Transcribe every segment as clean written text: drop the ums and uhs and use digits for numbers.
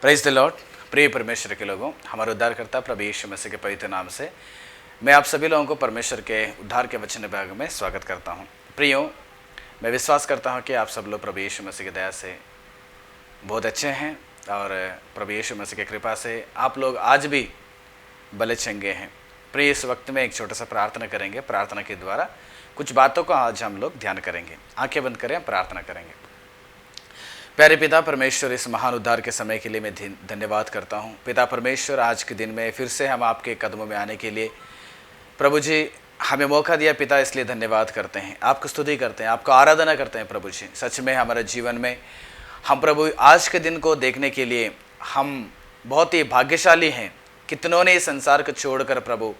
Praise the Lord. प्रिय परमेश्वर के लोगों, हमारे उद्धारकर्ता प्रभु यीशु मसीह के पवित्र नाम से मैं आप सभी लोगों को परमेश्वर के उद्धार के वचन विभाग में स्वागत करता हूं। प्रियो, मैं विश्वास करता हूं कि आप सब लोग प्रभु यीशु मसीह की दया से बहुत अच्छे हैं और प्रभु यीशु मसीह की कृपा से आप लोग आज भी भले चंगे हैं। प्रिय, इस वक्त में एक छोटा सा प्रार्थना करेंगे। प्रार्थना के द्वारा कुछ बातों का आज हम लोग ध्यान करेंगे। आंखें बंद करें, प्रार्थना करेंगे। प्यारे पिता परमेश्वर, इस महान उद्धार के समय के लिए मैं धन्यवाद करता हूँ। पिता परमेश्वर, आज के दिन में फिर से हम आपके कदमों में आने के लिए प्रभु जी हमें मौका दिया पिता, इसलिए धन्यवाद करते हैं, आपको स्तुति करते हैं, आपको आराधना करते हैं। प्रभु जी, सच में हमारे जीवन में हम प्रभु आज के दिन को देखने के लिए हम बहुत ही भाग्यशाली हैं। कितनों ने इस संसार को छोड़कर प्रभु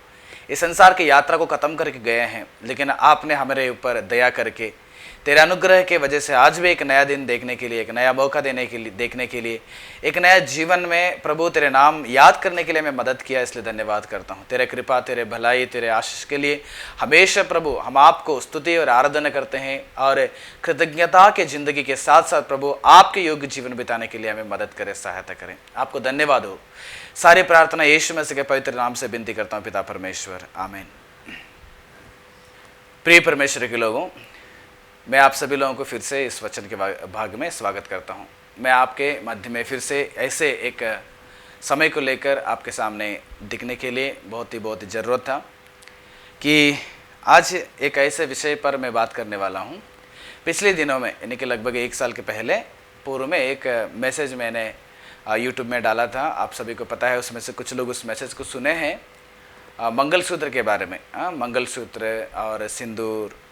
इस संसार की यात्रा को ख़त्म करके गए हैं, लेकिन आपने हमारे ऊपर दया करके तेरे अनुग्रह के वजह से आज भी एक नया दिन देखने के लिए, एक नया मौका देखने के लिए, एक नया जीवन में प्रभु तेरे नाम याद करने के लिए मैं मदद किया, इसलिए धन्यवाद करता हूँ। तेरे कृपा, तेरे भलाई, तेरे आशीष के लिए हमेशा प्रभु हम आपको स्तुति और आराधना करते हैं और कृतज्ञता के ज़िंदगी के साथ साथ प्रभु आपके योग्य जीवन बिताने के लिए हमें मदद करें, सहायता करें। आपको धन्यवाद हो। सारी प्रार्थना यीशु मसीह के पवित्र नाम से विनती करता हूँ, पिता परमेश्वर, आमीन। प्रिय परमेश्वर के लोगों, मैं आप सभी लोगों को फिर से इस वचन के भाग में स्वागत करता हूं। मैं आपके मध्य में फिर से ऐसे एक समय को लेकर आपके सामने दिखने के लिए बहुत ही ज़रूरत था कि आज एक ऐसे विषय पर मैं बात करने वाला हूं। पिछले दिनों में, यानी कि लगभग 1 साल के पहले पूर्व में एक मैसेज मैंने यूट्यूब में डाला था। आप सभी को पता है, उसमें से कुछ लोग उस मैसेज को सुने हैं, मंगलसूत्र के बारे में। मंगलसूत्र और सिंदूर,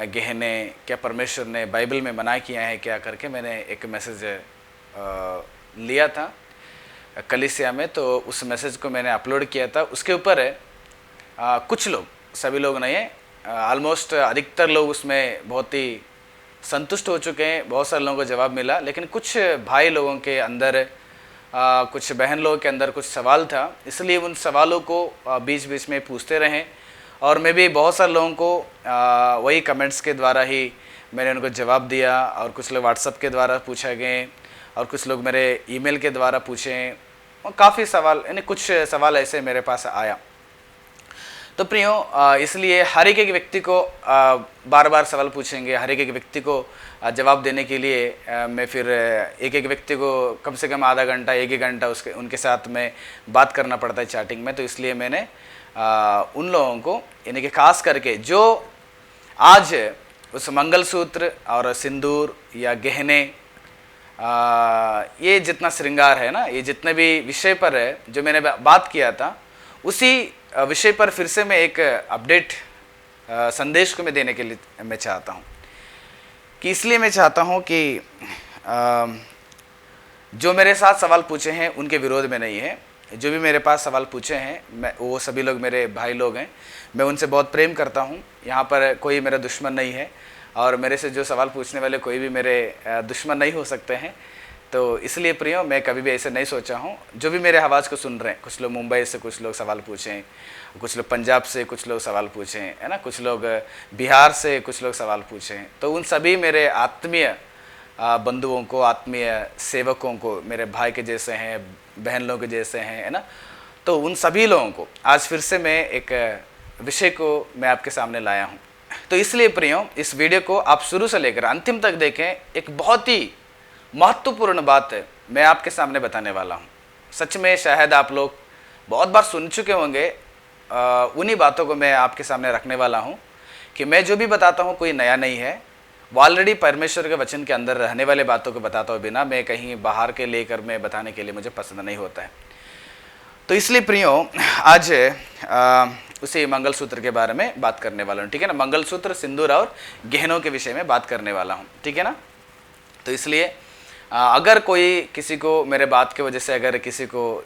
गहने क्या परमेश्वर ने बाइबल में मना किया है क्या करके मैंने एक मैसेज लिया था कलीसिया में। तो उस मैसेज को मैंने अपलोड किया था। उसके ऊपर कुछ लोग, सभी लोग नहीं है, ऑलमोस्ट अधिकतर लोग उसमें बहुत ही संतुष्ट हो चुके हैं। बहुत सारे लोगों को जवाब मिला, लेकिन कुछ भाई लोगों के अंदर, कुछ बहन लोगों के अंदर कुछ सवाल था, इसलिए उन सवालों को बीच बीच में पूछते रहें। और मैं भी बहुत सारे लोगों को वही कमेंट्स के द्वारा ही मैंने उनको जवाब दिया, और कुछ लोग व्हाट्सएप के द्वारा पूछा गए और कुछ लोग मेरे ईमेल के द्वारा पूछे, और काफ़ी सवाल, यानी कुछ सवाल ऐसे मेरे पास आया। तो प्रियो, इसलिए हर एक व्यक्ति को बार बार सवाल पूछेंगे, हर एक व्यक्ति को जवाब देने के लिए मैं फिर एक व्यक्ति को कम से कम आधा घंटा 1 घंटा उनके साथ में बात करना पड़ता है चैटिंग में। तो इसलिए मैंने उन लोगों को, यानी कि खास करके जो आज उस मंगलसूत्र और सिंदूर या गहने, ये जितना श्रृंगार है ना, ये जितने भी विषय पर है जो मैंने बात किया था, उसी विषय पर फिर से मैं एक अपडेट संदेश को मैं देने के लिए मैं चाहता हूँ। कि इसलिए मैं चाहता हूँ कि जो मेरे साथ सवाल पूछे हैं उनके विरोध में नहीं है। जो भी मेरे पास सवाल पूछे हैं, मैं वो सभी लोग मेरे भाई लोग हैं, मैं उनसे बहुत प्रेम करता हूं। यहाँ पर कोई मेरा दुश्मन नहीं है, और मेरे से जो सवाल पूछने वाले कोई भी मेरे दुश्मन नहीं हो सकते हैं। तो इसलिए प्रियो, मैं कभी भी ऐसे नहीं सोचा हूं। जो भी मेरे आवाज़ को सुन रहे हैं, कुछ लोग मुंबई से कुछ लोग सवाल पूछें, कुछ लोग पंजाब से कुछ लोग सवाल पूछें, है ना, कुछ लोग बिहार से कुछ लोग सवाल पूछें, तो उन सभी मेरे आत्मीय बंधुओं को, आत्मीय सेवकों को, मेरे भाई के जैसे हैं, बहन लोगों के जैसे हैं, है ना, तो उन सभी लोगों को आज फिर से मैं एक विषय को मैं आपके सामने लाया हूं। तो इसलिए प्रियो, इस वीडियो को आप शुरू से लेकर अंतिम तक देखें। एक बहुत ही महत्वपूर्ण बात है मैं आपके सामने बताने वाला हूं। सच में शायद आप लोग बहुत बार सुन चुके होंगे, उन्हीं बातों को मैं आपके सामने रखने वाला हूं कि मैं जो भी बताता हूं कोई नया नहीं है। वो ऑलरेडी परमेश्वर के वचन के अंदर रहने वाले बातों को बताता हूँ, बिना मैं कहीं बाहर के लेकर मैं बताने के लिए मुझे पसंद नहीं होता है। तो इसलिए प्रियो, आज उसी मंगलसूत्र के बारे में बात करने वाला हूँ, ठीक है ना। मंगलसूत्र, सिंदूर और गहनों के विषय में बात करने वाला हूँ, ठीक है ना। तो इसलिए अगर कोई किसी को मेरे बात की वजह से अगर किसी को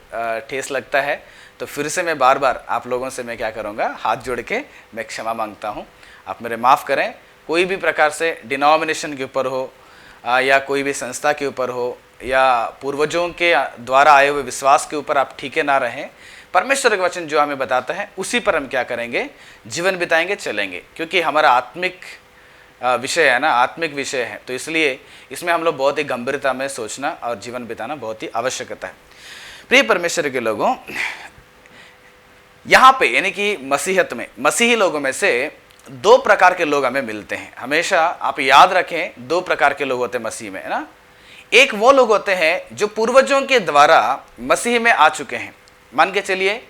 ठेस लगता है, तो फिर से मैं बार बार आप लोगों से मैं क्या करूँगा, हाथ जोड़ के मैं क्षमा मांगता हूँ। आप मेरे माफ़ करें। कोई भी प्रकार से डिनोमिनेशन के ऊपर हो, या कोई भी संस्था के ऊपर हो, या पूर्वजों के द्वारा आए हुए विश्वास के ऊपर आप ठीके ना रहें। परमेश्वर का वचन जो हमें बताता है उसी पर हम क्या करेंगे, जीवन बिताएंगे, चलेंगे। क्योंकि हमारा आत्मिक विषय है ना, आत्मिक विषय है, तो इसलिए इसमें हम लोग बहुत ही गंभीरता में सोचना और जीवन बिताना बहुत ही आवश्यकता है। प्रिय परमेश्वर के लोगों, यहाँ पे यानी कि मसीहत में, मसीही लोगों में से दो प्रकार के लोग हमें मिलते हैं। हमेशा आप याद रखें, दो प्रकार के लोग होते हैं मसीह में, है ना। एक वो लोग होते हैं जो पूर्वजों के द्वारा मसीह में आ चुके हैं। मान के चलिए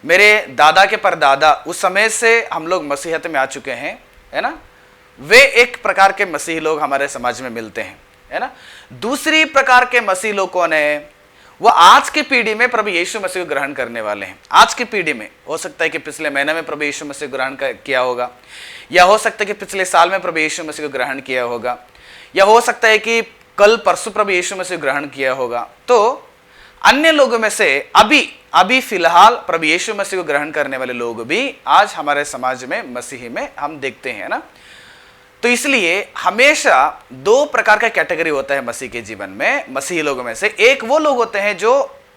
मेरे दादा के परदादा उस समय से हम लोग मसीहत में आ चुके हैं, है ना। वे एक प्रकार के मसीही लोग हमारे समाज में मिलते हैं, है ना। दूसरी प्रकार के मसीही लोग कौन है? वो आज की पीढ़ी में प्रभु यीशु मसीह को ग्रहण करने वाले हैं। आज की पीढ़ी में हो सकता है कि पिछले महीने में प्रभु यीशु मसीह को ग्रहण किया होगा, या हो सकता है कि पिछले साल में प्रभु यीशु मसीह को ग्रहण किया होगा, या हो सकता है कि कल परसों प्रभु यीशु मसीह को ग्रहण किया होगा। तो अन्य लोगों में से अभी फिलहाल प्रभु यीशु मसीह को ग्रहण करने वाले लोग भी आज हमारे समाज में मसीही में हम देखते हैं ना। तो इसलिए हमेशा दो प्रकार का कैटेगरी होता है मसीह के जीवन में, मसीही लोगों में से। एक वो लोग होते हैं जो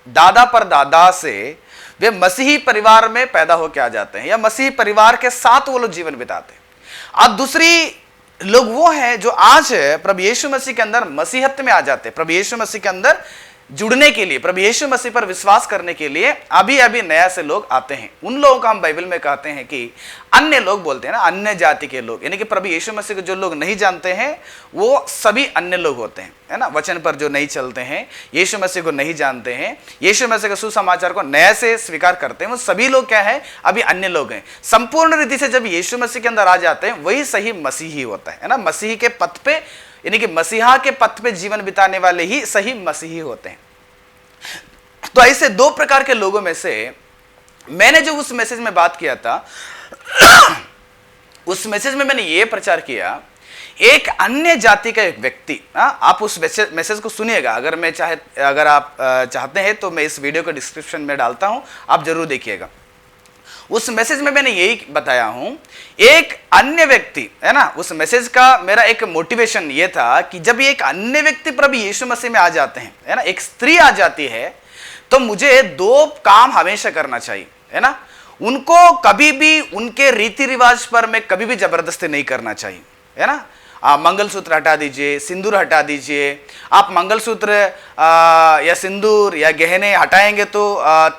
दादा पर दादा से वे मसीही परिवार में पैदा होकर आ जाते हैं, या मसीही परिवार के साथ वो लोग जीवन बिताते हैं। अब दूसरी लोग वो हैं जो आज प्रभु यीशु मसीह के अंदर मसीहत में आ जाते हैं, प्रभु यीशु मसीह के अंदर जुड़ने के लिए, प्रभु यीशु मसीह पर विश्वास करने के लिए अभी नया से लोग आते हैं। उन लोगों को हम बाइबल में कहते हैं कि अन्य लोग बोलते हैं ना, अन्य जाति के लोग, यानी कि प्रभु यीशु मसीह को जो लोग नहीं जानते हैं वो सभी अन्य लोग होते हैं, है ना। वचन पर जो नहीं चलते हैं, यीशु मसीह को नहीं जानते हैं, यीशु मसीह के सुसमाचार को नया से स्वीकार करते हैं, वो सभी लोग क्या है? अभी अन्य लोग हैं। संपूर्ण रीति से जब यीशु मसीह के अंदर आ जाते हैं वही सही मसीही होता है ना। मसीही के पथ पे, यानी कि मसीहा के पथ पे जीवन बिताने वाले ही सही मसीही होते हैं। तो ऐसे दो प्रकार के लोगों में से मैंने जो उस मैसेज में बात किया था उस मैसेज में मैंने ये प्रचार किया, एक अन्य जाति का एक व्यक्ति, आप उस मैसेज को सुनिएगा। अगर आप चाहते हैं तो मैं इस वीडियो को डिस्क्रिप्शन में डालता हूं, आप जरूर देखिएगा। उस मैसेज में मैंने यही बताया हूं, एक अन्य व्यक्ति, है ना। उस मैसेज का मेरा एक मोटिवेशन ये था कि जब एक अन्य व्यक्ति प्रभु यीशु मसीह में आ जाते हैं, है ना, एक स्त्री आ जाती है, तो मुझे दो काम हमेशा करना चाहिए, है ना। उनको कभी भी उनके रीति रिवाज पर मैं कभी भी जबरदस्ती नहीं करना चाहिए, है ना। मंगलसूत्र हटा दीजिए, सिंदूर हटा दीजिए। आप मंगलसूत्र या सिंदूर या गहने हटाएंगे तो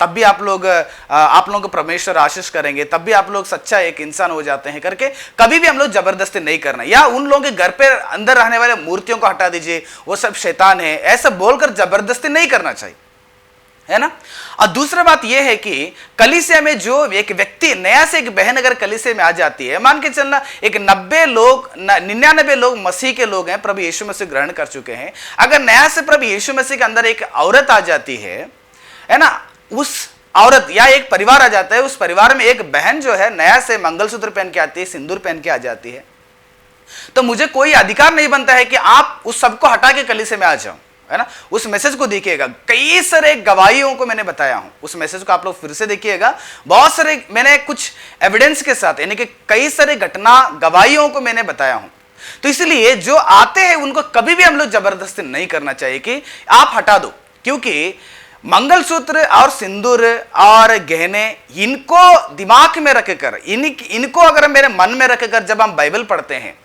तब भी आप लोगों को परमेश्वर आशीष करेंगे, तब भी आप लोग सच्चा एक इंसान हो जाते हैं करके कभी भी हम लोग जबरदस्ती नहीं करना। या उन लोगों के घर पे अंदर रहने वाले मूर्तियों को हटा दीजिए, वो सब शैतान है, ऐसा बोलकर जबरदस्ती नहीं करना चाहिए, है ना। और दूसरा बात यह है कि कलीसिया में जो एक व्यक्ति, नया से एक बहन अगर कलीसिया में आ जाती है, मान के चलना एक 99 लोग मसीह के लोग हैं, प्रभु यीशु मसीह ग्रहण कर चुके हैं। अगर नया से प्रभु यीशु मसीह के अंदर एक औरत आ जाती है ना, उस औरत या एक परिवार आ जाता है, उस परिवार में एक बहन जो है नया से मंगलसूत्र पहन के आती है, सिंदूर पहन के आ जाती है, तो मुझे कोई अधिकार नहीं बनता है कि आप उस सबको हटा के कलीसिया में आ जाओ, है ना। उस मैसेज को देखिएगा, कई सारे गवाहियों को मैंने बताया हूं। उस मैसेज को आप लोग फिर से देखिएगा, बहुत सारे मैंने कुछ एविडेंस के साथ, यानी कि कई सारे घटना गवाहियों को मैंने बताया हूं। तो इसलिए जो आते हैं उनको कभी भी हम लोग जबरदस्ती नहीं करना चाहिए कि आप हटा दो, क्योंकि मंगलसूत्र और सिंदूर और गहने, इनको दिमाग में रखकर, इनको अगर मेरे मन में रखकर जब हम बाइबल पढ़ते हैं,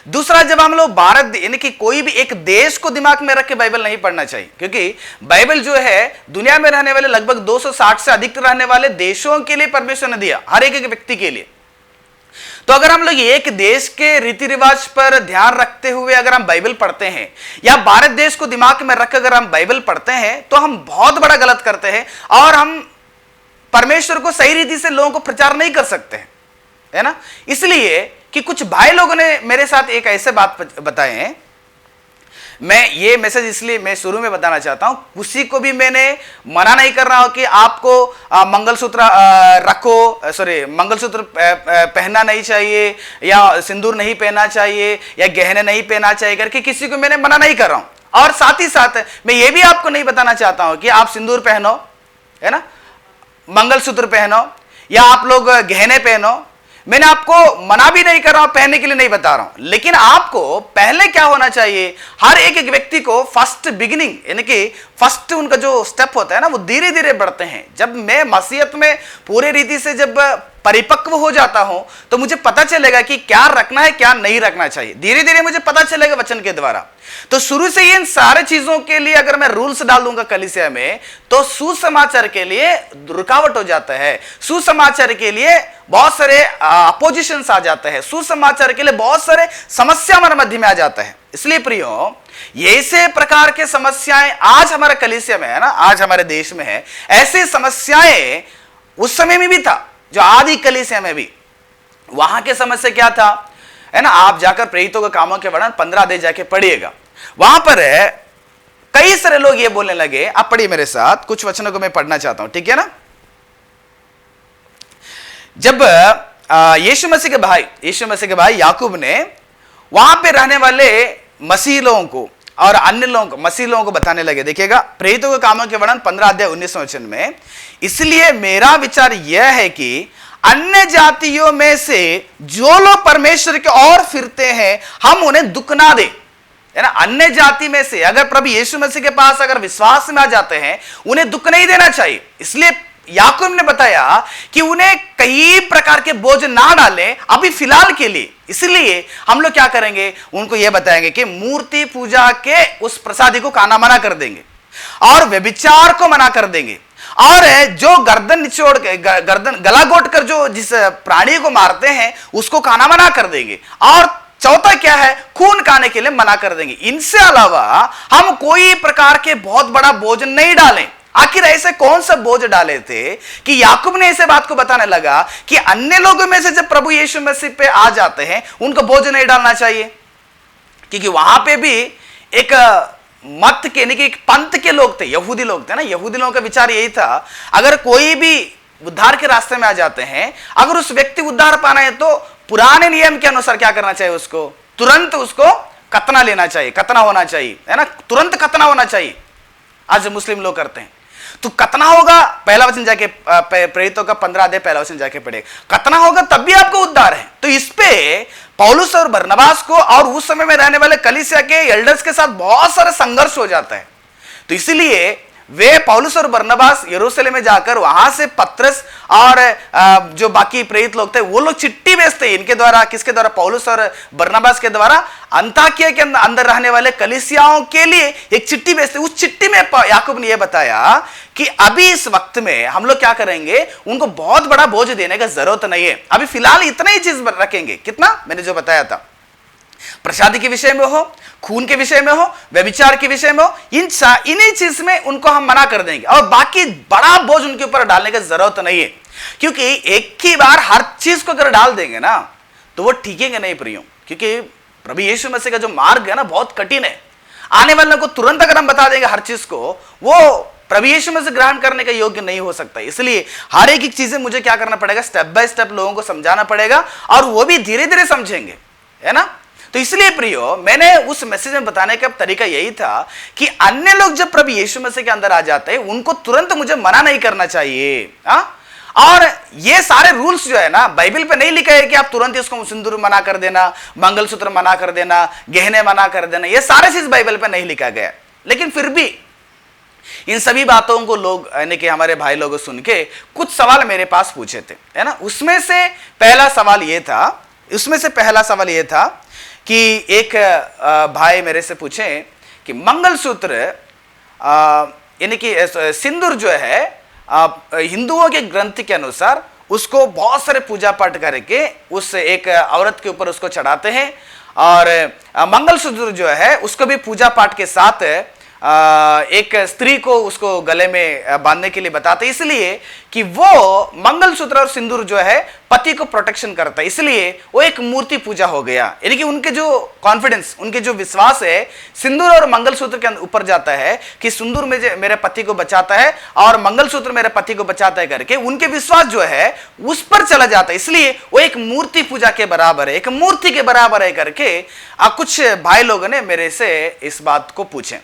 दूसरा जब हम लोग भारत, यानी कि कोई भी एक देश को दिमाग में रख के बाइबल नहीं पढ़ना चाहिए, क्योंकि बाइबल जो है दुनिया में रहने वाले लगभग 260 से अधिक रहने वाले देशों के लिए परमेश्वर ने दिया, हर एक व्यक्ति के लिए। तो अगर हम लोग एक देश के रीति रिवाज पर ध्यान रखते हुए अगर हम बाइबल पढ़ते हैं, या भारत देश को दिमाग में रख अगर हम बाइबल पढ़ते हैं, तो हम बहुत बड़ा गलत करते हैं और हम परमेश्वर को सही रीति से लोगों को प्रचार नहीं कर सकते हैं, है ना। इसलिए कि कुछ भाई लोगों ने मेरे साथ एक ऐसे बात बताए हैं, मैं ये मैसेज इसलिए मैं शुरू में बताना चाहता हूं, किसी को भी मैंने मना नहीं कर रहा हूं कि आपको मंगलसूत्र मंगलसूत्र पहनना नहीं चाहिए, या सिंदूर नहीं पहनना चाहिए, या गहने नहीं पहनना चाहिए करके किसी को मैंने मना नहीं कर रहा हूं। और साथ ही साथ मैं ये भी आपको नहीं बताना चाहता हूं कि आप सिंदूर पहनो, है ना, मंगलसूत्र पहनो, या आप लोग गहने पहनो। मैंने आपको मना भी नहीं कर रहा हूं, पहनने के लिए नहीं बता रहा हूं, लेकिन आपको पहले क्या होना चाहिए, हर एक व्यक्ति को फर्स्ट बिगिनिंग, यानी कि फर्स्ट उनका जो स्टेप होता है ना, वो धीरे धीरे बढ़ते हैं। जब मैं मसीहत में पूरी रीति से जब परिपक्व हो जाता हूं तो मुझे पता चलेगा कि क्या रखना है क्या नहीं रखना चाहिए। धीरे धीरे मुझे पता चलेगा वचन के द्वारा। तो शुरू से ही इन सारे चीजों के लिए अगर मैं रूल्स डाल दूंगा कलीसिया में तो सुसमाचार के लिए रुकावट हो जाता है, सुसमाचार के लिए बहुत सारे अपोजिशंस आ जाते हैं, सुसमाचार के लिए बहुत सारे समस्या हमारे मध्य में आ जाता है। इसलिए प्रियो, ऐसे प्रकार के समस्याएं आज हमारे कलीसिया में है ना, आज हमारे देश में है। ऐसी समस्याएं उस समय में भी था, जो आदि कलीसिया में भी। वहां के समस्या क्या था है ना, आप जाकर प्रेरितों के कामों के वर्णन 15 अध्याय जाके पढ़िएगा। वहां पर कई सारे लोग ये बोलने लगे, आप पढ़िए मेरे साथ, कुछ वचनों को मैं पढ़ना चाहता हूं, ठीक है ना। जब यीशु मसीह के भाई याकूब ने वहां पे रहने वाले मसीह लोगों को और अन्य लोगों को, मसीह लोगों को बताने लगे। देखिएगा प्रेरितों के कामों के वर्णन 15 अध्याय 19 वचन में, इसलिए मेरा विचार यह है कि अन्य जातियों में से जो लोग परमेश्वर की ओर फिरते हैं हम उन्हें दुख ना दे, है ना। अन्य जाति में से अगर प्रभु यीशु मसीह के पास अगर विश्वास में आ जाते हैं उन्हें दुख नहीं देना चाहिए। इसलिए याकूब ने बताया कि उन्हें कई प्रकार के बोझ ना डालें अभी फिलहाल के लिए। इसलिए हम लोग क्या करेंगे, उनको यह बताएंगे कि मूर्ति पूजा के उस प्रसादी को खाना मना कर देंगे और व्यभिचार को मना कर देंगे, और जो गर्दन निचोड़ के गर्दन गला घोट कर जो जिस प्राणी को मारते हैं उसको खाना मना कर देंगे, और चौथा क्या है, खून खाने के लिए मना कर देंगे। इनसे अलावा हम कोई प्रकार के बहुत बड़ा बोझ नहीं डालें। आखिर ऐसे कौन सा बोझ डाले थे कि याकूब ने ऐसे बात को बताने लगा कि अन्य लोगों में से जब प्रभु यीशु मसीह पे आ जाते हैं उनको बोझ नहीं डालना चाहिए, क्योंकि वहां पे भी एक मत के यानी कि एक पंथ के लोग थे, यहूदी लोग थे ना। यहूदी लोगों का विचार यही था, अगर कोई भी उद्धार के रास्ते में आ जाते हैं, अगर उस व्यक्ति उद्धार पाना है तो पुराने नियम के अनुसार क्या करना चाहिए, उसको तुरंत उसको खतना लेना चाहिए, खतना होना चाहिए, है ना, तुरंत खतना होना चाहिए। आज मुस्लिम लोग करते हैं तो खतना होगा, पहला वचन जाके प्रेरितों का 15 अध्याय पहला वचन जाके पढ़े, खतना होगा तब भी आपको उद्धार है। तो इस पे पौलुस और बरनबास को और उस समय में रहने वाले कलीसिया के एल्डर्स के साथ बहुत सारा संघर्ष हो जाता है। तो इसीलिए वे पौलुस और बरनबास यरूशलेम में जाकर वहां से पत्रस और जो बाकी प्रेरित लोग थे वो लोग चिट्ठी भेजते हैं इनके द्वारा, किसके द्वारा, पौलुस और बरनबास के द्वारा अंताकिया के अंदर रहने वाले कलीसियाओं के लिए एक चिट्ठी भेजते। उस चिट्ठी में याकूब ने यह बताया कि अभी इस वक्त में हम लोग क्या करेंगे, उनको बहुत बड़ा बोझ देने का जरूरत नहीं है, अभी फिलहाल इतना ही चीज रखेंगे। कितना, मैंने जो बताया था, प्रसादी के विषय में हो, खून के विषय में हो, व्यभिचार के विषय में हो, इन्हीं चीज में उनको हम मना कर देंगे, और बाकी बड़ा बोझ उनके ऊपर डालने की जरूरत नहीं है। क्योंकि एक ही बार हर चीज को अगर डाल देंगे ना तो वो टिकेंगे नहीं प्रियो, क्योंकि प्रभु यीशु मसीह का जो मार्ग है ना बहुत कठिन है। आने वाले को तुरंत अगर हम बता देंगे हर चीज को, वो प्रभु यीशु मसीह ग्रहण करने का योग्य नहीं हो सकता। इसलिए हर एक चीजें मुझे क्या करना पड़ेगा, स्टेप बाय स्टेप लोगों को समझाना पड़ेगा, और वो भी धीरे धीरे समझेंगे, है ना। तो इसलिए प्रियो, मैंने उस मैसेज में बताने का तरीका यही था कि अन्य लोग जब प्रभु यीशु मसीह के अंदर आ जाते हैं उनको तुरंत मुझे मना नहीं करना चाहिए। और ये सारे रूल्स जो है ना बाइबल पे नहीं लिखा है कि आप तुरंत इसको सिंदूर मना कर देना, मंगलसूत्र मना कर देना, गहने मना कर देना, ये सारे चीज बाइबल पे नहीं लिखा गया। लेकिन फिर भी इन सभी बातों को लोग यानी कि हमारे भाई लोगों सुन के कुछ सवाल मेरे पास पूछे थे, है ना। उसमें से पहला सवाल ये था कि एक भाई मेरे से पूछे कि मंगलसूत्र यानी कि सिंदूर जो है हिंदुओं के ग्रंथ के अनुसार उसको बहुत सारे पूजा पाठ करके उस एक औरत के ऊपर उसको चढ़ाते हैं, और मंगलसूत्र जो है उसको भी पूजा पाठ के साथ एक स्त्री को उसको गले में बांधने के लिए बताते, इसलिए कि वो मंगलसूत्र और सिंदूर जो है पति को प्रोटेक्शन करता है। इसलिए वो एक मूर्ति पूजा हो गया, यानी कि उनके जो कॉन्फिडेंस, उनके जो विश्वास है सिंदूर और मंगलसूत्र के ऊपर जाता है कि सिंदूर मेरे पति को बचाता है और मंगलसूत्र मेरे पति को बचाता है करके उनके विश्वास जो है उस पर चला जाता है। इसलिए वो एक मूर्ति पूजा के बराबर है, एक मूर्ति के बराबर है करके कुछ भाई लोगों ने मेरे से इस बात को पूछे।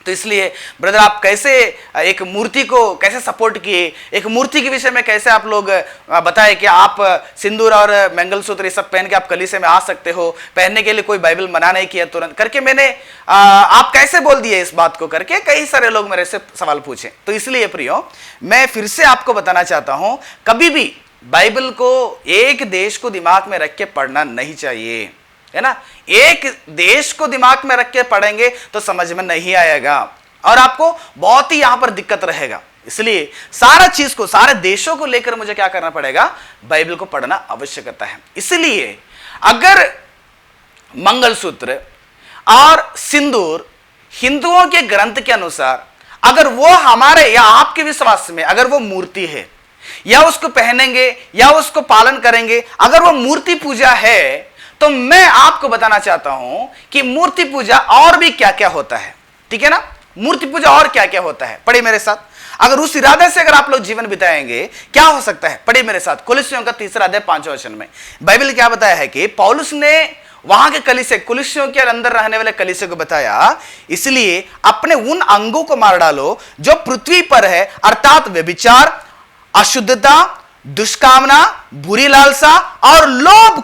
तो इसलिए ब्रदर, आप कैसे एक मूर्ति को कैसे सपोर्ट किए, एक मूर्ति के विषय में कैसे आप लोग बताए कि आप सिंदूर और मंगलसूत्र ये सब पहन के आप कलीसिया में आ सकते हो, पहनने के लिए कोई बाइबल मना नहीं किया तुरंत करके मैंने आप कैसे बोल दिए इस बात को करके कई सारे लोग मेरे से सवाल पूछे। तो इसलिए प्रियो, मैं फिर से आपको बताना चाहता हूं, कभी भी बाइबल को एक देश को दिमाग में रख के पढ़ना नहीं चाहिए, है ना। एक देश को दिमाग में रख के पढ़ेंगे तो समझ में नहीं आएगा और आपको बहुत ही यहां पर दिक्कत रहेगा। इसलिए सारा चीज को, सारे देशों को लेकर मुझे क्या करना पड़ेगा, बाइबल को पढ़ना आवश्यकता है। इसलिए अगर मंगलसूत्र और सिंदूर हिंदुओं के ग्रंथ के अनुसार अगर वो हमारे या आपके विश्वास में अगर वो मूर्ति है या उसको पहनेंगे या उसको पालन करेंगे, अगर वो मूर्ति पूजा है, तो मैं आपको बताना चाहता हूं कि मूर्ति पूजा और भी क्या क्या होता है, ठीक है ना। मूर्ति पूजा और क्या क्या होता है, पढ़िए मेरे साथ। अगर उस इरादे से अगर आप लोग जीवन बिताएंगे, क्या हो सकता है, पढ़िए मेरे साथ। कुलिस्सियों का 3 अध्याय 5वें वचन में बाइबल क्या बताया है कि पौलुस ने वहां के कलीसिया, कुलिस्सियों के अंदर रहने वाले कलीसिया को बताया, इसलिए अपने उन अंगों को मार डालो जो पृथ्वी पर है, अर्थात व्यभिचार, अशुद्धता, दुष्कामना, बुरी लालसा और लोभ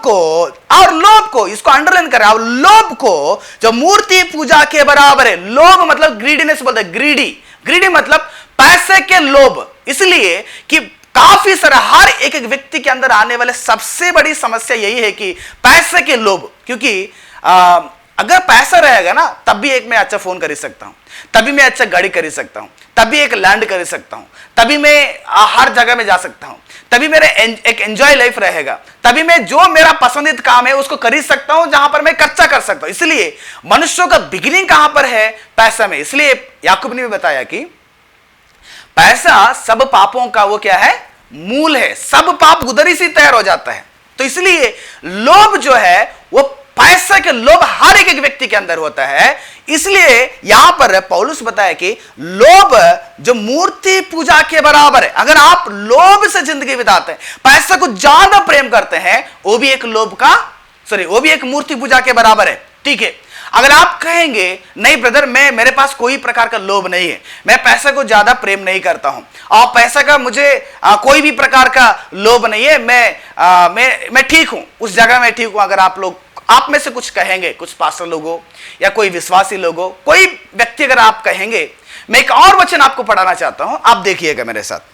को इसको अंडरलाइन करें, और लोभ को जो मूर्ति पूजा के बराबर है। लोभ मतलब ग्रीडीनेस बोलते हैं, ग्रीडी मतलब पैसे के लोभ। इसलिए कि काफी सारा हर एक व्यक्ति के अंदर आने वाले सबसे बड़ी समस्या यही है कि पैसे के लोभ। क्योंकि अगर पैसा रहेगा ना, तब भी एक मैं अच्छा फोन कर सकता हूं, तभी मैं अच्छा गाड़ी कर सकता हूं, तभी एक लैंड कर सकता हूं, तभी मैं हर जगह में जा सकता हूं, तभी मेरे एक एंजॉय लाइफ रहेगा, तभी मैं जो मेरा पसंदीदा काम है उसको कर सकता हूं, जहां पर मैं खर्चा कर सकता हूं। इसलिए मनुष्यों का बिगिनिंग कहां पर है, पैसा में। इसलिए याकूब ने भी बताया कि पैसा सब पापों का वो क्या है, मूल है। सब पाप उधर ही से तैयार हो जाता है। तो इसलिए लोभ जो है वो पैसा के लोभ हर एक व्यक्ति के अंदर होता है। इसलिए यहां पर पौलुस बताया कि लोभ जो मूर्ति पूजा के बराबर है। अगर आप लोभ से जिंदगी बिताते हैं, पैसा को ज्यादा प्रेम करते हैं, वो भी एक लोभ का वो भी एक मूर्ति पूजा के बराबर है, ठीक है। अगर आप कहेंगे नहीं ब्रदर, मेरे पास कोई प्रकार का लोभ नहीं है, मैं पैसा को ज्यादा प्रेम नहीं करता हूं और पैसा का मुझे कोई भी प्रकार का लोभ नहीं है, मैं ठीक हूं, उस जगह में ठीक हूं। अगर आप में से कुछ कहेंगे, कुछ पास्टर लोगों या कोई विश्वासी लोगों, कोई व्यक्ति अगर आप कहेंगे, मैं एक और वचन आपको पढ़ाना चाहता हूं, आप देखिएगा मेरे साथ।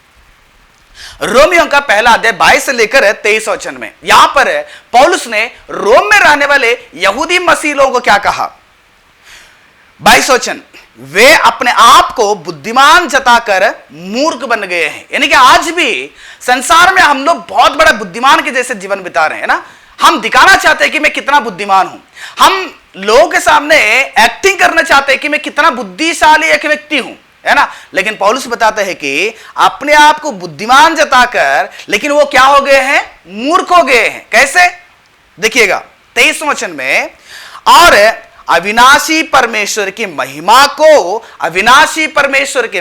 रोमियो का 1 अध्याय 22 से लेकर 23 वचन में यहां पर पौलुस ने रोम में रहने वाले यहूदी मसीह लोगों को क्या कहा। 22 वचन, वे अपने आप को बुद्धिमान जताकर मूर्ख बन गए हैं। यानी कि आज भी संसार में हम लोग बहुत बड़ा बुद्धिमान के जैसे जीवन बिता रहे हैं ना। हम दिखाना चाहते हैं कि मैं कितना बुद्धिमान हूं, हम लोगों के सामने एक्टिंग करना चाहते हैं कि मैं कितना बुद्धिशाली एक व्यक्ति हूं, है ना। लेकिन पौलुस बताते हैं कि अपने आप को बुद्धिमान जताकर, लेकिन वो क्या हो गए हैं, मूर्ख हो गए हैं। कैसे, देखिएगा 23 वचन में, और अविनाशी परमेश्वर की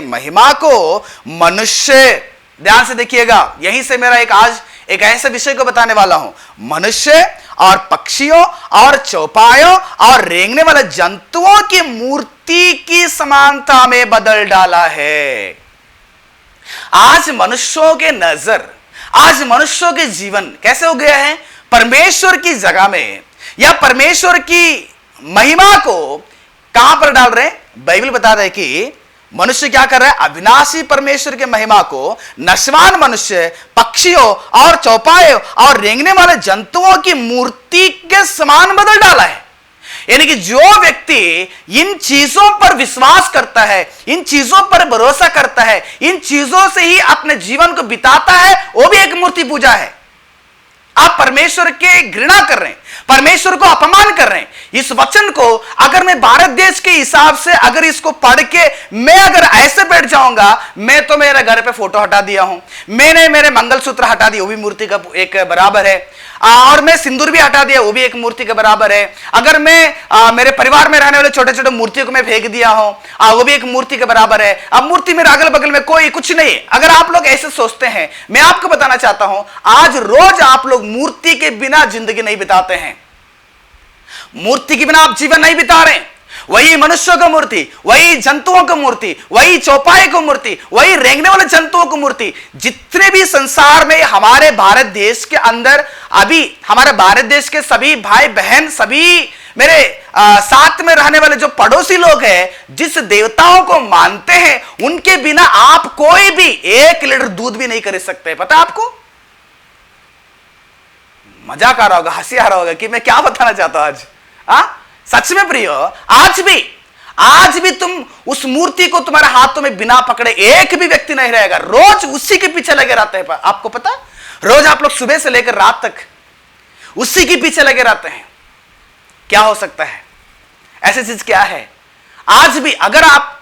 महिमा को मनुष्य, ध्यान से देखिएगा, यहीं से मेरा आज एक ऐसे विषय को बताने वाला हूं, मनुष्य और पक्षियों और चौपायों और रेंगने वाले जंतुओं की मूर्ति की समानता में बदल डाला है। आज मनुष्यों के नजर, आज मनुष्यों के जीवन कैसे हो गया है, परमेश्वर की जगह में या परमेश्वर की महिमा को कहां पर डाल रहे हैं। बाइबल बताता है कि मनुष्य क्या कर रहा है, अविनाशी परमेश्वर के महिमा को नश्वान मनुष्य, पक्षियों और चौपाए और रेंगने वाले जंतुओं की मूर्ति के समान बदल डाला है। यानी कि जो व्यक्ति इन चीजों पर विश्वास करता है, इन चीजों पर भरोसा करता है, इन चीजों से ही अपने जीवन को बिताता है, वो भी एक मूर्ति पूजा है। आप परमेश्वर के घृणा कर रहे हैं, परमेश्वर को अपमान कर रहे हैं। इस वचन को अगर मैं भारत देश के हिसाब से अगर इसको पढ़ के मैं अगर ऐसे बैठ जाऊंगा, मैं तो मेरे घर पे फोटो हटा दिया हूं, मैंने मेरे मंगलसूत्र हटा दिया, वो भी मूर्ति का एक बराबर है, और मैं सिंदूर भी हटा दिया, वो भी एक मूर्ति के बराबर है। अगर मैं मेरे परिवार में रहने वाले छोटे छोटे मूर्तियों को मैं फेंक दिया हूं, वो भी एक मूर्ति के बराबर है। अब मूर्ति मेरे अगल बगल में कोई कुछ नहीं है। अगर आप लोग ऐसे सोचते हैं, मैं आपको बताना चाहता हूं, आज रोज आप लोग मूर्ति के बिना जिंदगी नहीं बिताते हैं, मूर्ति के बिना आप जीवन नहीं बिता रहे। वही मनुष्यों की मूर्ति, वही जंतुओं की मूर्ति, वही चौपाई की मूर्ति, वही रेंगने वाले जंतुओं की मूर्ति, जितने भी संसार में हमारे भारत देश के अंदर, अभी हमारे भारत देश के सभी भाई बहन, सभी मेरे साथ में रहने वाले जो पड़ोसी लोग हैं, जिस देवताओं को मानते हैं, उनके बिना आप कोई भी 1 लीटर दूध भी नहीं खरीद सकते। पता आपको, मजाक आ रहा होगा, हंसी आ रहा होगा कि मैं क्या बताना चाहता हूं आज। सच में प्रियो, आज भी तुम उस मूर्ति को तुम्हारे हाथों में बिना पकड़े एक भी व्यक्ति नहीं रहेगा, रोज उसी के पीछे लगे रहते हैं। आपको पता, रोज आप लोग सुबह से लेकर रात तक उसी के पीछे लगे रहते हैं। क्या हो सकता है? ऐसी चीज क्या है? आज भी अगर आप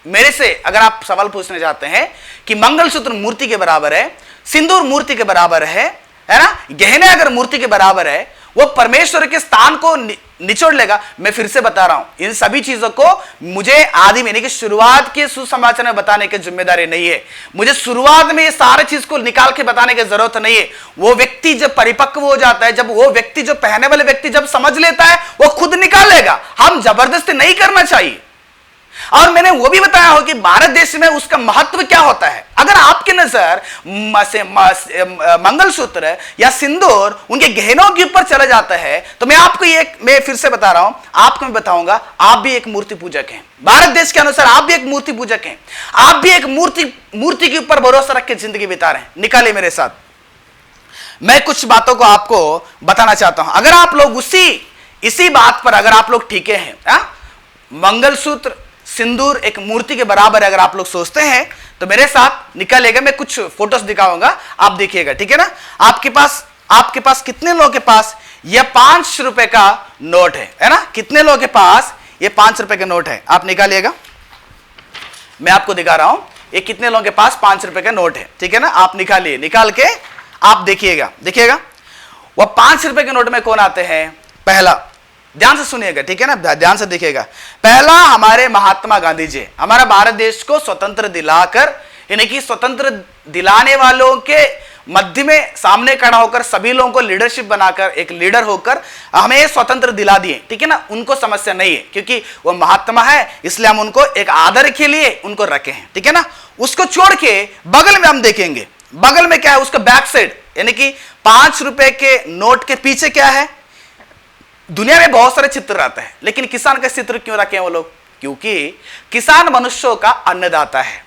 मेरे से अगर आप सवाल पूछने जाते हैं कि मंगलसूत्र मूर्ति के बराबर है, सिंदूर मूर्ति के बराबर है ना, गहने अगर मूर्ति के बराबर है, वो परमेश्वर के स्थान को निचोड़ लेगा। मैं फिर से बता रहा हूं, इन सभी चीजों को मुझे आदि में, शुरुआत के सुसमाचार में बताने की जिम्मेदारी नहीं है। मुझे शुरुआत में ये सारे चीज को निकाल के बताने की जरूरत नहीं है। वो व्यक्ति जब परिपक्व हो जाता है, जब वो व्यक्ति, जो पहने वाले व्यक्ति जब समझ लेता है, वो खुद निकाल लेगा। हम जबरदस्ती नहीं करना चाहिए। और मैंने वो भी बताया हो कि भारत देश में उसका महत्व क्या होता है। अगर आपकी नजर मंगलसूत्र या सिंदूर, उनके गहनों के ऊपर चला जाता है, तो मैं फिर से बता रहा हूं, आपको मैं बताऊंगा, आप भी एक मूर्ति पूजक हैं। भारत देश के अनुसार आप भी एक मूर्ति पूजक हैं। आप भी एक मूर्ति के ऊपर भरोसा रख के जिंदगी बिता रहे हैं। निकालिए मेरे साथ, मैं कुछ बातों को आपको बताना चाहता हूं। अगर आप लोग इसी बात पर अगर आप लोग ठीके हैं, मंगलसूत्र सिंदूर एक मूर्ति के बराबर है, अगर आप लोग सोचते हैं, तो मेरे साथ निकालेगा। मैं कुछ फोटोज दिखाऊंगा, आप देखिएगा, ठीक है ना। आपके पास कितने लोगों के पास यह 5 रुपए का नोट है ना? कितने लोगों के पास ये 5 रुपए का नोट है? आप निकालिएगा, मैं आपको दिखा रहा हूं ये कितने लोगों के पास 5 रुपए का नोट है, ठीक है ना। आप निकालिए, निकाल के आप देखिएगा वह 5 रुपए के नोट में कौन आते हैं। पहला, ध्यान से सुनिएगा, ठीक है ना, ध्यान से देखिएगा। पहला हमारे महात्मा गांधी जी, हमारा भारत देश को स्वतंत्र दिलाकर, यानी कि स्वतंत्र दिलाने वालों के मध्य में सामने खड़ा होकर, सभी लोगों को लीडरशिप बनाकर, एक लीडर होकर हमें स्वतंत्र दिला दिए, ठीक है ना। उनको समस्या नहीं है, क्योंकि वो महात्मा है, इसलिए हम उनको एक आदर के लिए उनको रखे हैं, ठीक है ना। उसको छोड़ के बगल में हम देखेंगे, बगल में क्या है, उसका बैक साइड, यानी कि 5 रुपए के नोट के पीछे क्या है। दुनिया में बहुत सारे चित्र रहते हैं, लेकिन किसान का चित्र क्यों रखे हैं वो लोग? क्योंकि किसान मनुष्यों का अन्नदाता है,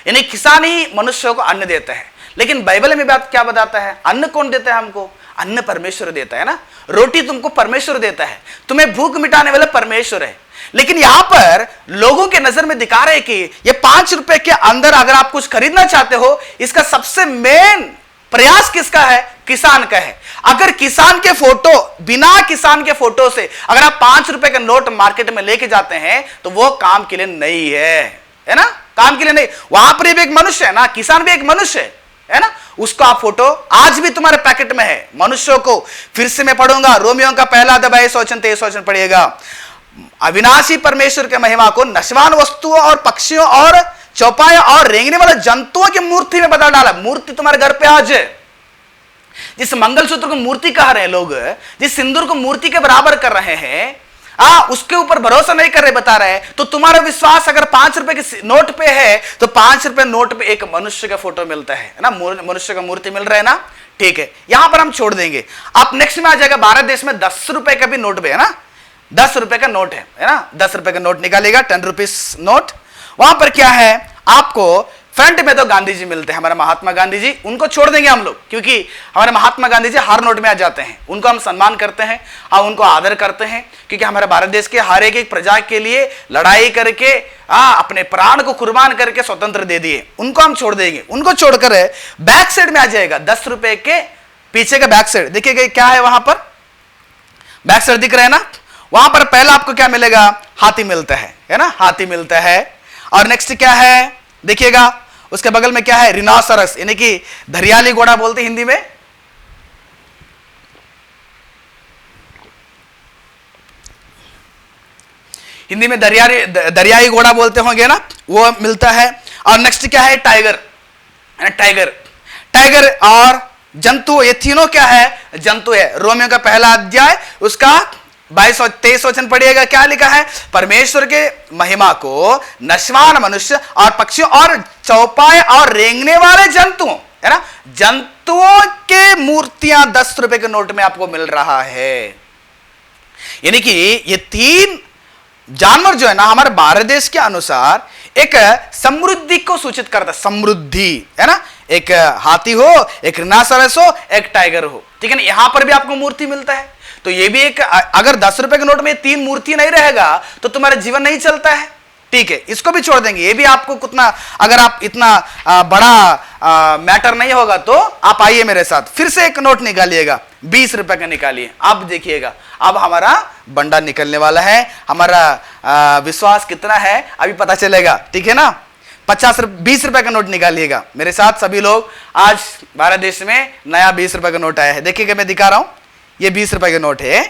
यानी किसान ही मनुष्यों को अन्न देता है। लेकिन बाइबल में बात क्या बताता है? अन्न कौन देता है हमको? अन्न परमेश्वर देता है ना। रोटी तुमको परमेश्वर देता है, तुम्हें भूख मिटाने वाला परमेश्वर है। लेकिन यहां पर लोगों के नजर में दिखा रहे कि ये 5 रुपए के अंदर अगर आप कुछ खरीदना चाहते हो, इसका सबसे मेन प्रयास किसका है? किसान का है। अगर किसान के फोटो, बिना किसान के फोटो से अगर आप 5 रुपए का नोट मार्केट में लेके जाते हैं, तो वो काम के लिए नहीं है ना, काम के लिए नहीं। वहां पर भी एक मनुष्य है ना, किसान भी एक मनुष्य है ना, उसको आप फोटो आज भी तुम्हारे पैकेट में है। मनुष्यों को फिर से मैं पढ़ूंगा, रोमियो का पहला अध्याय 22 वचन 23 वचन पढ़िएगा। अविनाशी परमेश्वर के महिमा को नश्वान वस्तुओं और पक्षियों और चौपाया और रेंगने वाले जंतुओं की मूर्ति में बदल डाला। मूर्ति तुम्हारे घर पे आज है। जिस मंगलसूत्र को मूर्ति कह रहे हैं लोग, जिस सिंदूर को मूर्ति के बराबर कर रहे हैं, उसके ऊपर भरोसा नहीं कर रहे, बता रहे हैं। तो तुम्हारा विश्वास अगर 5 रुपए के नोट पे है, तो 5 रुपए नोट पे एक मनुष्य का फोटो मिलता है ना, मनुष्य का मूर्ति मिल रहा है ना, ठीक है। यहां पर हम छोड़ देंगे। आप नेक्स्ट में आ जाएगा, भारत देश में 10 रुपए का भी नोट भी है ना, 10 रुपए का नोट है ना, 10 रुपए का नोट निकालेगा, 10 रुपीज नोट। वहां पर क्या है, आपको फ्रंट में तो गांधी जी मिलते हैं, हमारे महात्मा गांधी जी। उनको छोड़ देंगे हम लोग, क्योंकि हमारे महात्मा गांधी जी हर नोट में आ जाते हैं। उनको हम सम्मान करते हैं, हम उनको आदर करते हैं, क्योंकि हमारे भारत देश के हर एक प्रजा के लिए लड़ाई करके अपने प्राण को कुर्बान करके स्वतंत्र दे दिए। उनको हम छोड़ देंगे। उनको छोड़कर बैक साइड में आ जाएगा 10 रुपए के पीछे का बैक साइड। देखिएगा क्या है वहां पर, बैक साइड दिख रहा है ना। वहां पर पहला आपको क्या मिलेगा? हाथी मिलता है ना, हाथी मिलता है। और नेक्स्ट क्या है देखिएगा, उसके बगल में क्या है? रिनोसरस, यानी कि धरियाली घोड़ा बोलते हिंदी में। हिंदी में दरियाई घोड़ा बोलते होंगे ना, वो मिलता है। और नेक्स्ट क्या है? टाइगर, टाइगर और जंतु, ये तीनों क्या है? जंतु है। रोमियो का पहला अध्याय उसका 22 और 23 वचन पढ़िएगा, क्या लिखा है? परमेश्वर के महिमा को नश्वान मनुष्य और पक्षियों और चौपाए और रेंगने वाले जंतुओं, है ना, जंतुओं के मूर्तियां 10 रुपए के नोट में आपको मिल रहा है। यानी कि ये 3 जानवर जो है ना, हमारे भारत देश के अनुसार एक समृद्धि को सूचित करता, समृद्धि है ना। एक हाथी हो, एक रिनासरस हो, एक टाइगर हो, ठीक है ना। यहां पर भी आपको मूर्ति मिलता है। तो ये भी एक, अगर 10 रुपए के नोट में 3 मूर्ति नहीं रहेगा तो तुम्हारा जीवन नहीं चलता है, ठीक है। इसको भी छोड़ देंगे, ये भी आपको कितना, अगर आप इतना बड़ा मैटर नहीं होगा तो आप आइए मेरे साथ, फिर से एक नोट निकालिएगा, 20 रुपए का निकालिए। अब देखिएगा, अब हमारा बंडा निकलने वाला है। हमारा विश्वास कितना है अभी पता चलेगा, ठीक है ना। 20 रुपए का नोट निकालिएगा मेरे साथ सभी लोग। आज भारत देश में नया 20 रुपए का नोट आया है, देखिएगा मैं दिखा रहा हूं, ये 20 रुपए का नोट है।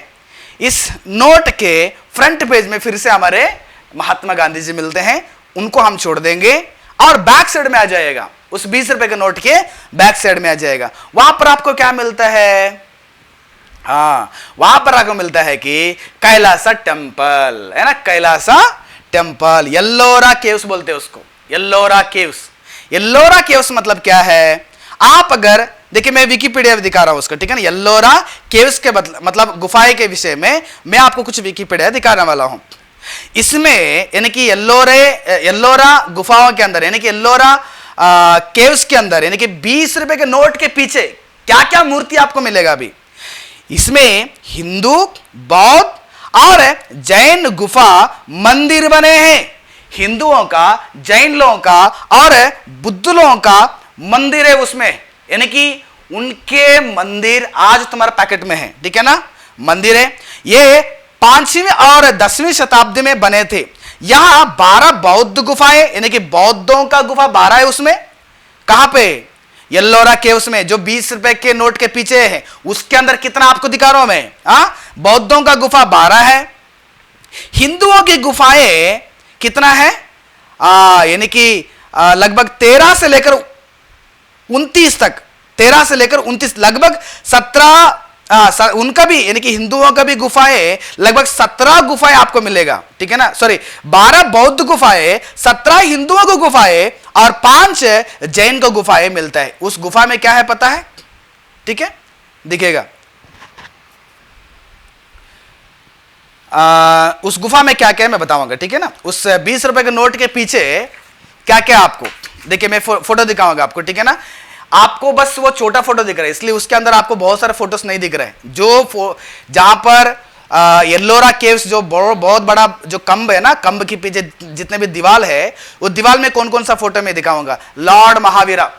इस नोट के फ्रंट पेज में फिर से हमारे महात्मा गांधी जी मिलते हैं, उनको हम छोड़ देंगे और बैक साइड में आ जाएगा, उस 20 रुपए के नोट के बैक साइड में आ जाएगा। वहां पर आपको क्या मिलता है, हाँ वहां पर आपको मिलता है कि कैलासा टेम्पल, है ना, कैलासा टेम्पल, येल्लोरा केव्स बोलते हैं उसको, येल्लोरा केव्स। येल्लोरा केव्स मतलब क्या है, आप अगर देखिए मैं विकिपीडिया दिखा रहा हूं उसको, ठीक है ना। येल्लोरा केव्स के मतलब गुफाएं के विषय में मैं आपको कुछ विकिपीडिया दिखाने वाला हूं। इसमें यानी कि येल्लोरा गुफाओं के अंदर, यानी कि येल्लोरा केव्स के अंदर, यानी कि 20 रुपए के नोट के पीछे क्या क्या मूर्ति आपको मिलेगा अभी। इसमें हिंदू, बौद्ध और जैन गुफा मंदिर बने हैं। हिंदुओं का, जैन लोगों का और बुद्ध लोगों का मंदिर है उसमें, यानी कि उनके मंदिर आज तुम्हारे पैकेट में है, ठीक है ना, मंदिर है। ये 5वीं और 10वीं शताब्दी में बने थे। यहां 12 बौद्ध गुफाएं, यानी कि बौद्धों का गुफा 12 है उसमें। कहां पे, येल्लोरा केव्स में, जो 20 रुपए के नोट के पीछे है, उसके अंदर कितना आपको दिखा रहा हूं मैं, बौद्धों का गुफा 12 है। हिंदुओं की गुफाएं कितना है, यानी कि लगभग 13 से लेकर 29 तक, 13 से लेकर 29, लगभग 17 उनका भी, यानी कि हिंदुओं का भी गुफाएं लगभग 17 गुफाएं आपको मिलेगा, ठीक है ना। सॉरी, 12 बौद्ध गुफाएं, 17 हिंदुओं को गुफाएं और 5 जैन को गुफाएं मिलता है। उस गुफा में क्या है पता है, ठीक है, दिखेगा। उस गुफा में क्या क्या है मैं बताऊंगा, ठीक है ना। उस 20 रुपए के नोट के पीछे क्या क्या आपको, देखिए मैं फोटो दिखाऊंगा आपको, ठीक है ना। आपको बस वो छोटा फोटो दिख रहा है, इसलिए उसके अंदर आपको बहुत सारे फोटोस नहीं दिख रहे हैं। जो जहां पर येल्लोरा केव्स, जो बहुत बड़ा जो कंब है ना, कंब के पीछे जितने भी दीवार है, वो दीवार में कौन कौन सा फोटो में दिखाऊंगा। लॉर्ड महावीरा,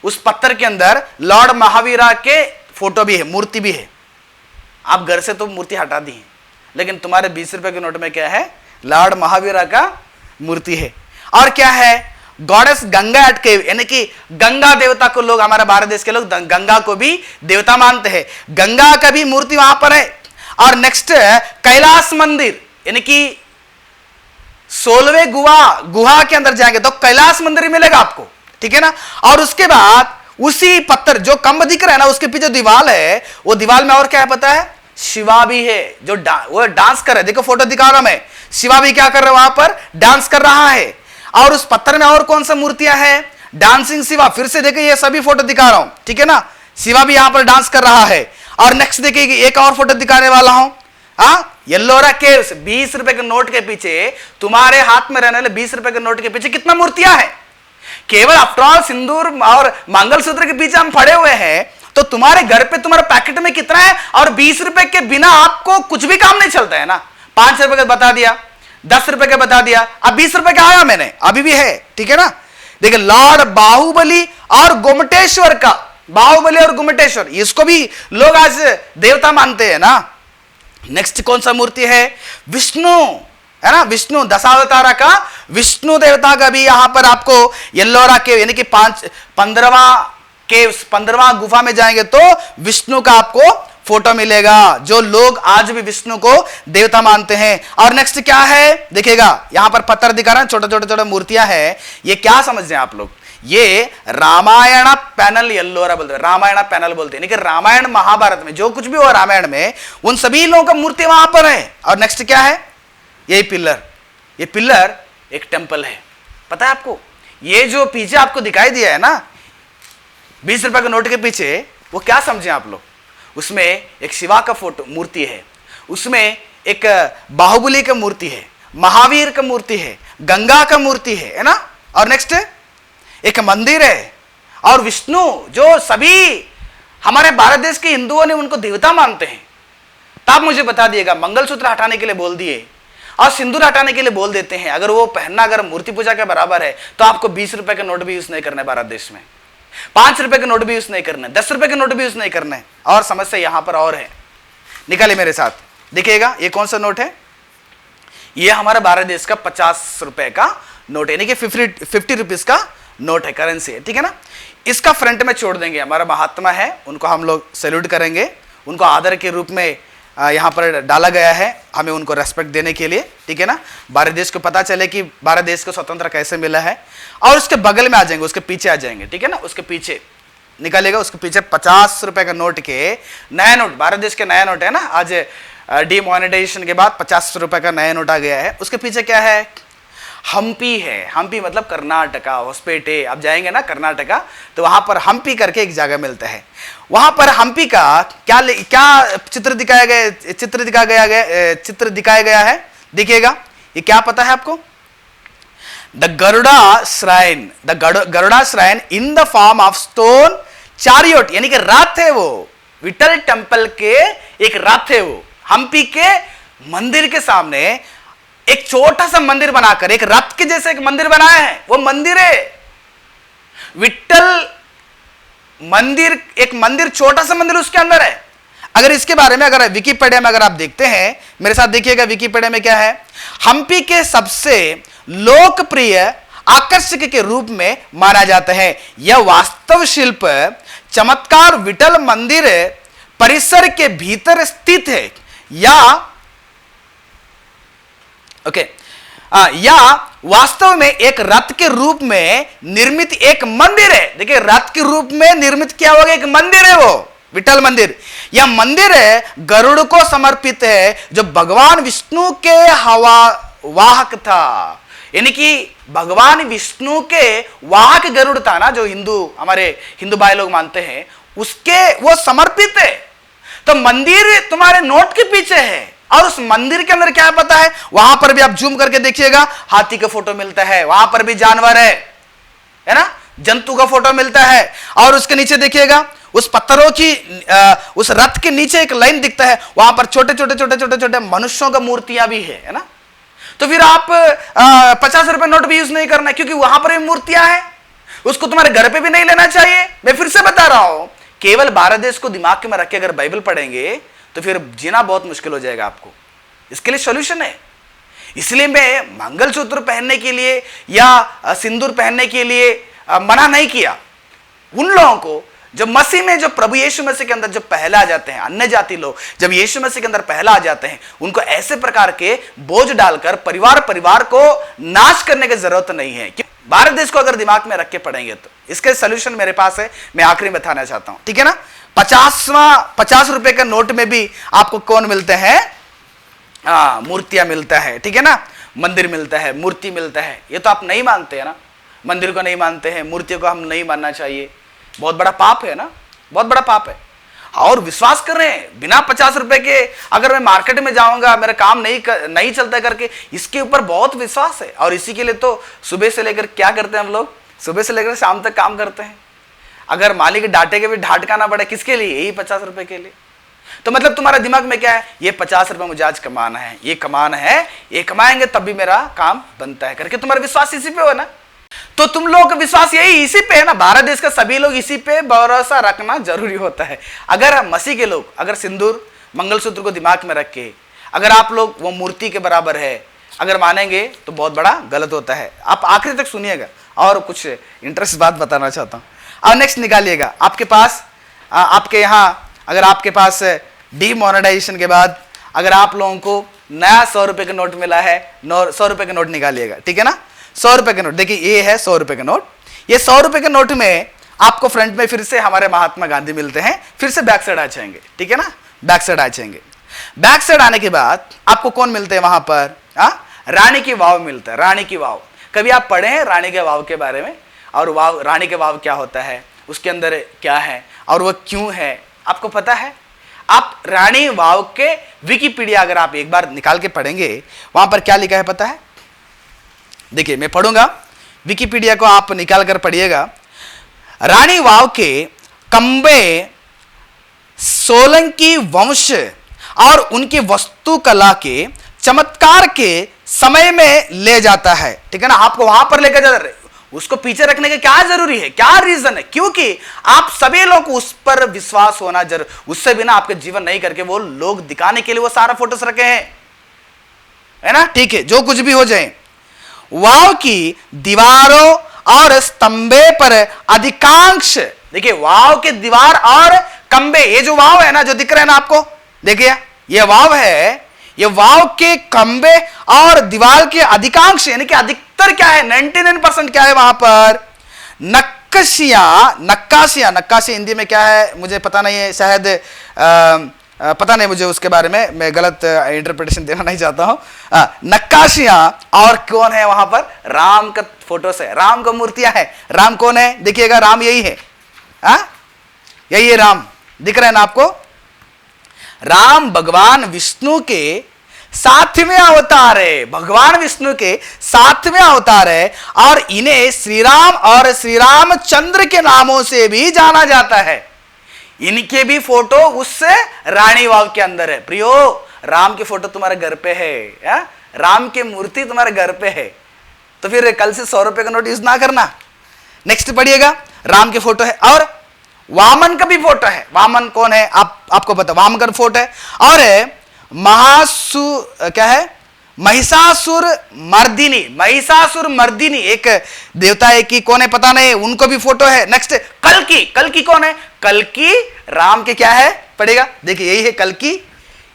उस पत्थर के अंदर लॉर्ड महावीरा के फोटो भी है, मूर्ति भी है। आप घर से तो मूर्ति हटा दी है, लेकिन तुम्हारे 20 रुपए के नोट में क्या है, लॉर्ड महावीरा का मूर्ति है। और क्या है, गॉडेस गंगा एट केव, यानी कि गंगा देवता को लोग, हमारे भारत देश के लोग गंगा को भी देवता मानते हैं, गंगा का भी मूर्ति वहां पर है। और नेक्स्ट कैलाश मंदिर, यानी कि 16वें गुहा के अंदर जाएंगे तो कैलाश मंदिर मिलेगा आपको, ठीक है ना। और उसके बाद उसी पत्थर जो कंब दिख रहा है ना, उसके पीछे दीवार है, वो दीवार में और क्या है पता है, शिवा भी है, जो वो डांस कर रहा है। देखो फोटो दिखा रहा हूं मैं, शिवा भी क्या कर रहा है, वहां पर डांस कर रहा है। और उस पत्थर में और कौन सा मूर्तियां हैं, डांसिंग शिवा। फिर से देखिए ये सभी फोटो दिखा रहा हूं, ठीक है ना, शिवा भी यहां पर डांस कर रहा है। और नेक्स्ट देखिए एक और फोटो दिखाने वाला हूं, येल्लोरा केव्स, 20 रुपए के नोट के पीछे, तुम्हारे हाथ में रहने वाले 20 रुपए के नोट के पीछे कितना मूर्तियां हैं। केवल आफ्टर ऑल सिंदूर और मंगलसूत्र के पीछे हम पड़े हुए हैं, तो तुम्हारे घर पे तुम्हारे पैकेट में कितना है। और 20 रुपए के बिना आपको कुछ भी काम नहीं चलता है ना। 5 रुपए का बता दिया, 10 रुपए का बता दिया, अब 20 रुपए का आया मैंने, अभी भी है, ठीक है ना। देखिए लॉर्ड बाहुबली और गोमटेश्वर का, बाहुबली और गोमटेश्वर, इसको भी लोग आज देवता मानते हैं ना। नेक्स्ट कौन सा मूर्ति है, विष्णु, है ना, विष्णु दशावतारा का विष्णु देवता का भी यहां पर आपको येल्लोरा केव, यानी कि 15वां गुफा में जाएंगे तो विष्णु का आपको फोटो मिलेगा, जो लोग आज भी विष्णु को देवता मानते हैं। और नेक्स्ट क्या है, देखिएगा यहां पर पत्थर दिखा रहा है, छोटे छोटे छोटे मूर्तियां हैं। ये क्या समझ रहे हैं आप लोग, ये रामायण पैनल येल्लोरा बोलते हैं, रामायण पैनल बोलते हैं, यानी कि रामायण महाभारत में जो कुछ भी हुआ रामायण में, उन सभी लोगों का मूर्ति वहां पर है। और नेक्स्ट क्या है, ये पिलर, ये पिलर एक टेंपल है, पता है आपको। ये जो पीछे आपको दिखाई दिया है ना 20 रुपए के नोट के पीछे, वो क्या समझे आप लोग, उसमें एक शिवा का फोटो मूर्ति है, उसमें एक बाहुबली का मूर्ति है, महावीर का मूर्ति है, गंगा का मूर्ति है ना, और नेक्स्ट एक मंदिर है, और विष्णु जो सभी हमारे भारत देश के हिंदुओं ने उनको देवता मानते हैं। तो आप मुझे बता दिएगा, मंगलसूत्र हटाने के लिए बोल दिए और सिंदूर हटाने के लिए बोल देते हैं, अगर वो पहनना अगर मूर्ति पूजा के बराबर है तो आपको 20 रुपए के नोट भी यूज नहीं करने भारत देश में, 5 रुपए के नोट भी यूज नहीं करने, 10 रुपए के नोट भी यूज नहीं करने। और समस्या यहां पर और है, निकालिए मेरे साथ, देखिएगा ये कौन सा नोट है, ये हमारा भारत देश का 50 रुपए का नोट है, यानी कि 50 रुपीज का नोट है, करेंसी है, ठीक है ना। इसका फ्रंट में छोड़ देंगे, हमारा महात्मा है, उनको हम लोग सैल्यूट करेंगे, उनको आदर के रूप में यहाँ पर डाला गया है, हमें उनको रेस्पेक्ट देने के लिए, ठीक है ना। भारत देश को पता चले कि भारत देश को स्वतंत्र कैसे मिला है। और उसके बगल में आ जाएंगे, उसके पीछे आ जाएंगे, ठीक है ना, उसके पीछे निकालेगा, उसके पीछे 50 रुपए का नोट के नया नोट, भारत देश के नया नोट है ना, आज डीमोनेटाइजेशन के बाद 50 रुपए का नया नोट आ गया है। उसके पीछे क्या है, हम्पी है, हम्पी मतलब कर्नाटका, होस्पेटे। आप जाएंगे ना कर्नाटका तो वहां पर हम्पी करके एक जगह मिलता है, वहां पर हम्पी का क्या चित्र दिखाया गया है, देखिएगा, ये क्या पता है आपको, the Garuda shrine in the form of stone chariot, यानी कि रथ है वो, विठल टेम्पल के एक रथ है वो, हम्पी के मंदिर के सामने एक छोटा सा मंदिर बनाकर एक रथ के जैसे एक मंदिर बनाया है, वो मंदिर है विठल मंदिर, एक मंदिर, छोटा सा मंदिर उसके अंदर है। अगर इसके बारे में अगर विकिपीडिया में अगर आप देखते हैं, मेरे साथ देखिएगा विकिपीडिया में क्या है, हम्पी के सबसे लोकप्रिय आकर्षक के रूप में माना जाता है। यह वास्तव शिल्प चमत्कार विठल मंदिर परिसर के भीतर स्थित है, या वास्तव में एक रथ के रूप में निर्मित एक मंदिर है। देखिए, रथ के रूप में निर्मित किया हुआ एक मंदिर है वो विठल मंदिर। यह मंदिर गरुड़ को समर्पित है, जो भगवान विष्णु के हवा वाहक था, यानी कि भगवान विष्णु के वाहक गरुड़ था ना, जो हमारे हिंदू भाई लोग मानते हैं, उसके वो समर्पित है। तो मंदिर तुम्हारे नोट के पीछे है, और उस मंदिर के अंदर क्या पता है, वहां पर भी आप जूम करके देखिएगा, हाथी का फोटो मिलता है, वहां पर भी जानवर है ना, जंतु का फोटो मिलता है। और उसके नीचे देखिएगा, उस पत्थरों की उस रथ के नीचे एक लाइन दिखता है, वहां पर छोटे छोटे मनुष्यों का मूर्तियां भी है ना। तो फिर आप 50 रुपए नोट भी यूज नहीं करना, क्योंकि वहां पर भी मूर्तियां हैं, उसको तुम्हारे घर पे भी नहीं लेना चाहिए। मैं फिर से बता रहा हूं, केवल भारत देश को दिमाग में रख के अगर बाइबल पढ़ेंगे तो फिर जीना बहुत मुश्किल हो जाएगा आपको। इसके लिए सॉल्यूशन है। इसलिए मैं मंगलसूत्र पहनने के लिए या सिंदूर पहनने के लिए मना नहीं किया उन लोगों को जब मसीह में, जो प्रभु यीशु मसीह के अंदर जब पहला आ जाते हैं, अन्य जाति लोग जब यीशु मसीह के अंदर पहला आ जाते हैं, उनको ऐसे प्रकार के बोझ डालकर परिवार को नाश करने की जरूरत नहीं है। भारत देश को अगर दिमाग में रख के पढ़ेंगे तो इसके सॉल्यूशन मेरे पास है, मैं आखिरी में बताना चाहता हूं, ठीक है ना। 50 रुपए का नोट में भी आपको कौन मिलते हैं, मूर्तियां मिलता है, ठीक है ना, मंदिर मिलता है, मूर्ति मिलता है। ये तो आप नहीं मानते हैं ना, मंदिर को नहीं मानते हैं, मूर्तियों को हम नहीं मानना चाहिए, बहुत बड़ा पाप है ना, बहुत बड़ा पाप है। और विश्वास कर रहे हैं बिना 50 रुपए के अगर मैं मार्केट में जाऊंगा, मेरा काम नहीं चलता करके, इसके ऊपर बहुत विश्वास है। और इसी के लिए तो सुबह से लेकर क्या करते हैं हम लोग, सुबह से लेकर शाम तक काम करते हैं। अगर मालिक डांटे के भी डांटना ना पड़े, किसके लिए, यही 50 रुपए के लिए। तो मतलब तुम्हारा दिमाग में क्या है, ये 50 रुपए मुझे आज कमाना है, ये कमाना है, ये कमाएंगे तब भी मेरा काम बनता है करके तुम्हारा विश्वास इसी पे हो ना। तो तुम लोग का विश्वास यही इसी पे है ना, भारत देश का सभी लोग इसी पे भरोसा रखना जरूरी होता है। अगर मसीह के लोग अगर सिंदूर मंगलसूत्र को दिमाग में रख के अगर आप लोग वो मूर्ति के बराबर है अगर मानेंगे तो बहुत बड़ा गलत होता है। आप आखिरी तक सुनिएगा और कुछ इंटरेस्ट बात बताना चाहता हूं। अब नेक्स्ट निकालिएगा, आपके पास आपके यहाँ अगर आपके पास डीमोनेटाइजेशन के बाद अगर आप लोगों को नया 100 रुपए का नोट मिला है, 100 रुपए का नोट निकालिएगा, ठीक है ना। 100 रुपए का नोट, देखिए ये है 100 रुपए का नोट। ये 100 रुपए के नोट में आपको फ्रंट में फिर से हमारे महात्मा गांधी मिलते हैं, फिर से बैक साइड आ जाएंगे, ठीक है ना, बैक साइड आ जाएंगे। बैक साइड आने के बाद आपको कौन मिलते हैं वहां पर, रानी की वाव मिलता है। रानी की वाव कभी आप पढ़े हैं रानी के वाव के बारे में, और वाव, रानी के वाव क्या होता है, उसके अंदर क्या है और वह क्यों है, आपको पता है। आप रानी वाव के विकिपीडिया अगर आप एक बार निकाल के पढ़ेंगे, वहां पर क्या लिखा है पता है, देखिए मैं पढ़ूंगा, विकिपीडिया को आप निकाल कर पढ़िएगा। रानी वाव के कंबे सोलंकी वंश और उनकी वास्तुकला के चमत्कार के समय में ले जाता है, ठीक है ना। आपको वहां पर लेकर जाता है, उसको पीछे रखने के क्या जरूरी है, क्या रीजन है? क्योंकि आप सभी लोगों को उस पर विश्वास होना जरूर, उससे बिना आपके जीवन नहीं करके वो लोग दिखाने के लिए वो सारा फोटोस रखे हैं, है ना, ठीक है। जो कुछ भी हो जाए, वाव की दीवारों और स्तंभे पर अधिकांश, देखिए वाव के दीवार और कंबे, ये जो वाव है ना जो दिख रहा है ना आपको, देखिए ये वाव है, ये वाव के कंबे और दीवार के अधिकांश यानी कि अधिकतर क्या है, 99% क्या है वहां पर, नक्काशी हिंदी में क्या है मुझे पता नहीं है, शायद पता नहीं मुझे उसके बारे में, मैं गलत इंटरप्रिटेशन देना नहीं चाहता हूं। नक्काशियां, और कौन है वहां पर, राम का फोटोस है, राम का मूर्तियां है। राम कौन है, देखिएगा राम यही है, यही है राम, दिख रहा है ना आपको। राम भगवान विष्णु के 7वें अवतार है, भगवान विष्णु के 7वें अवतार है, और इन्हें श्री राम और श्री रामचंद्र के नामों से भी जाना जाता है। इनके भी फोटो उस रानी वाव के अंदर है। प्रियो, राम की फोटो तुम्हारे घर पे है, राम की मूर्ति तुम्हारे घर पे है, तो फिर कल से 100 रुपए का नोट यूज ना करना। नेक्स्ट पढ़िएगा, राम के फोटो है, और वामन का भी फोटो है। वामन कौन है, आपको पता, वामन का फोटो है। और क्या है, महिषासुर मर्दिनी एक देवता है कि कौन है पता नहीं, उनको भी फोटो है। नेक्स्ट कल्कि कौन है, कल्कि राम के क्या है, पढ़ेगा, देखिए यही है कल्कि,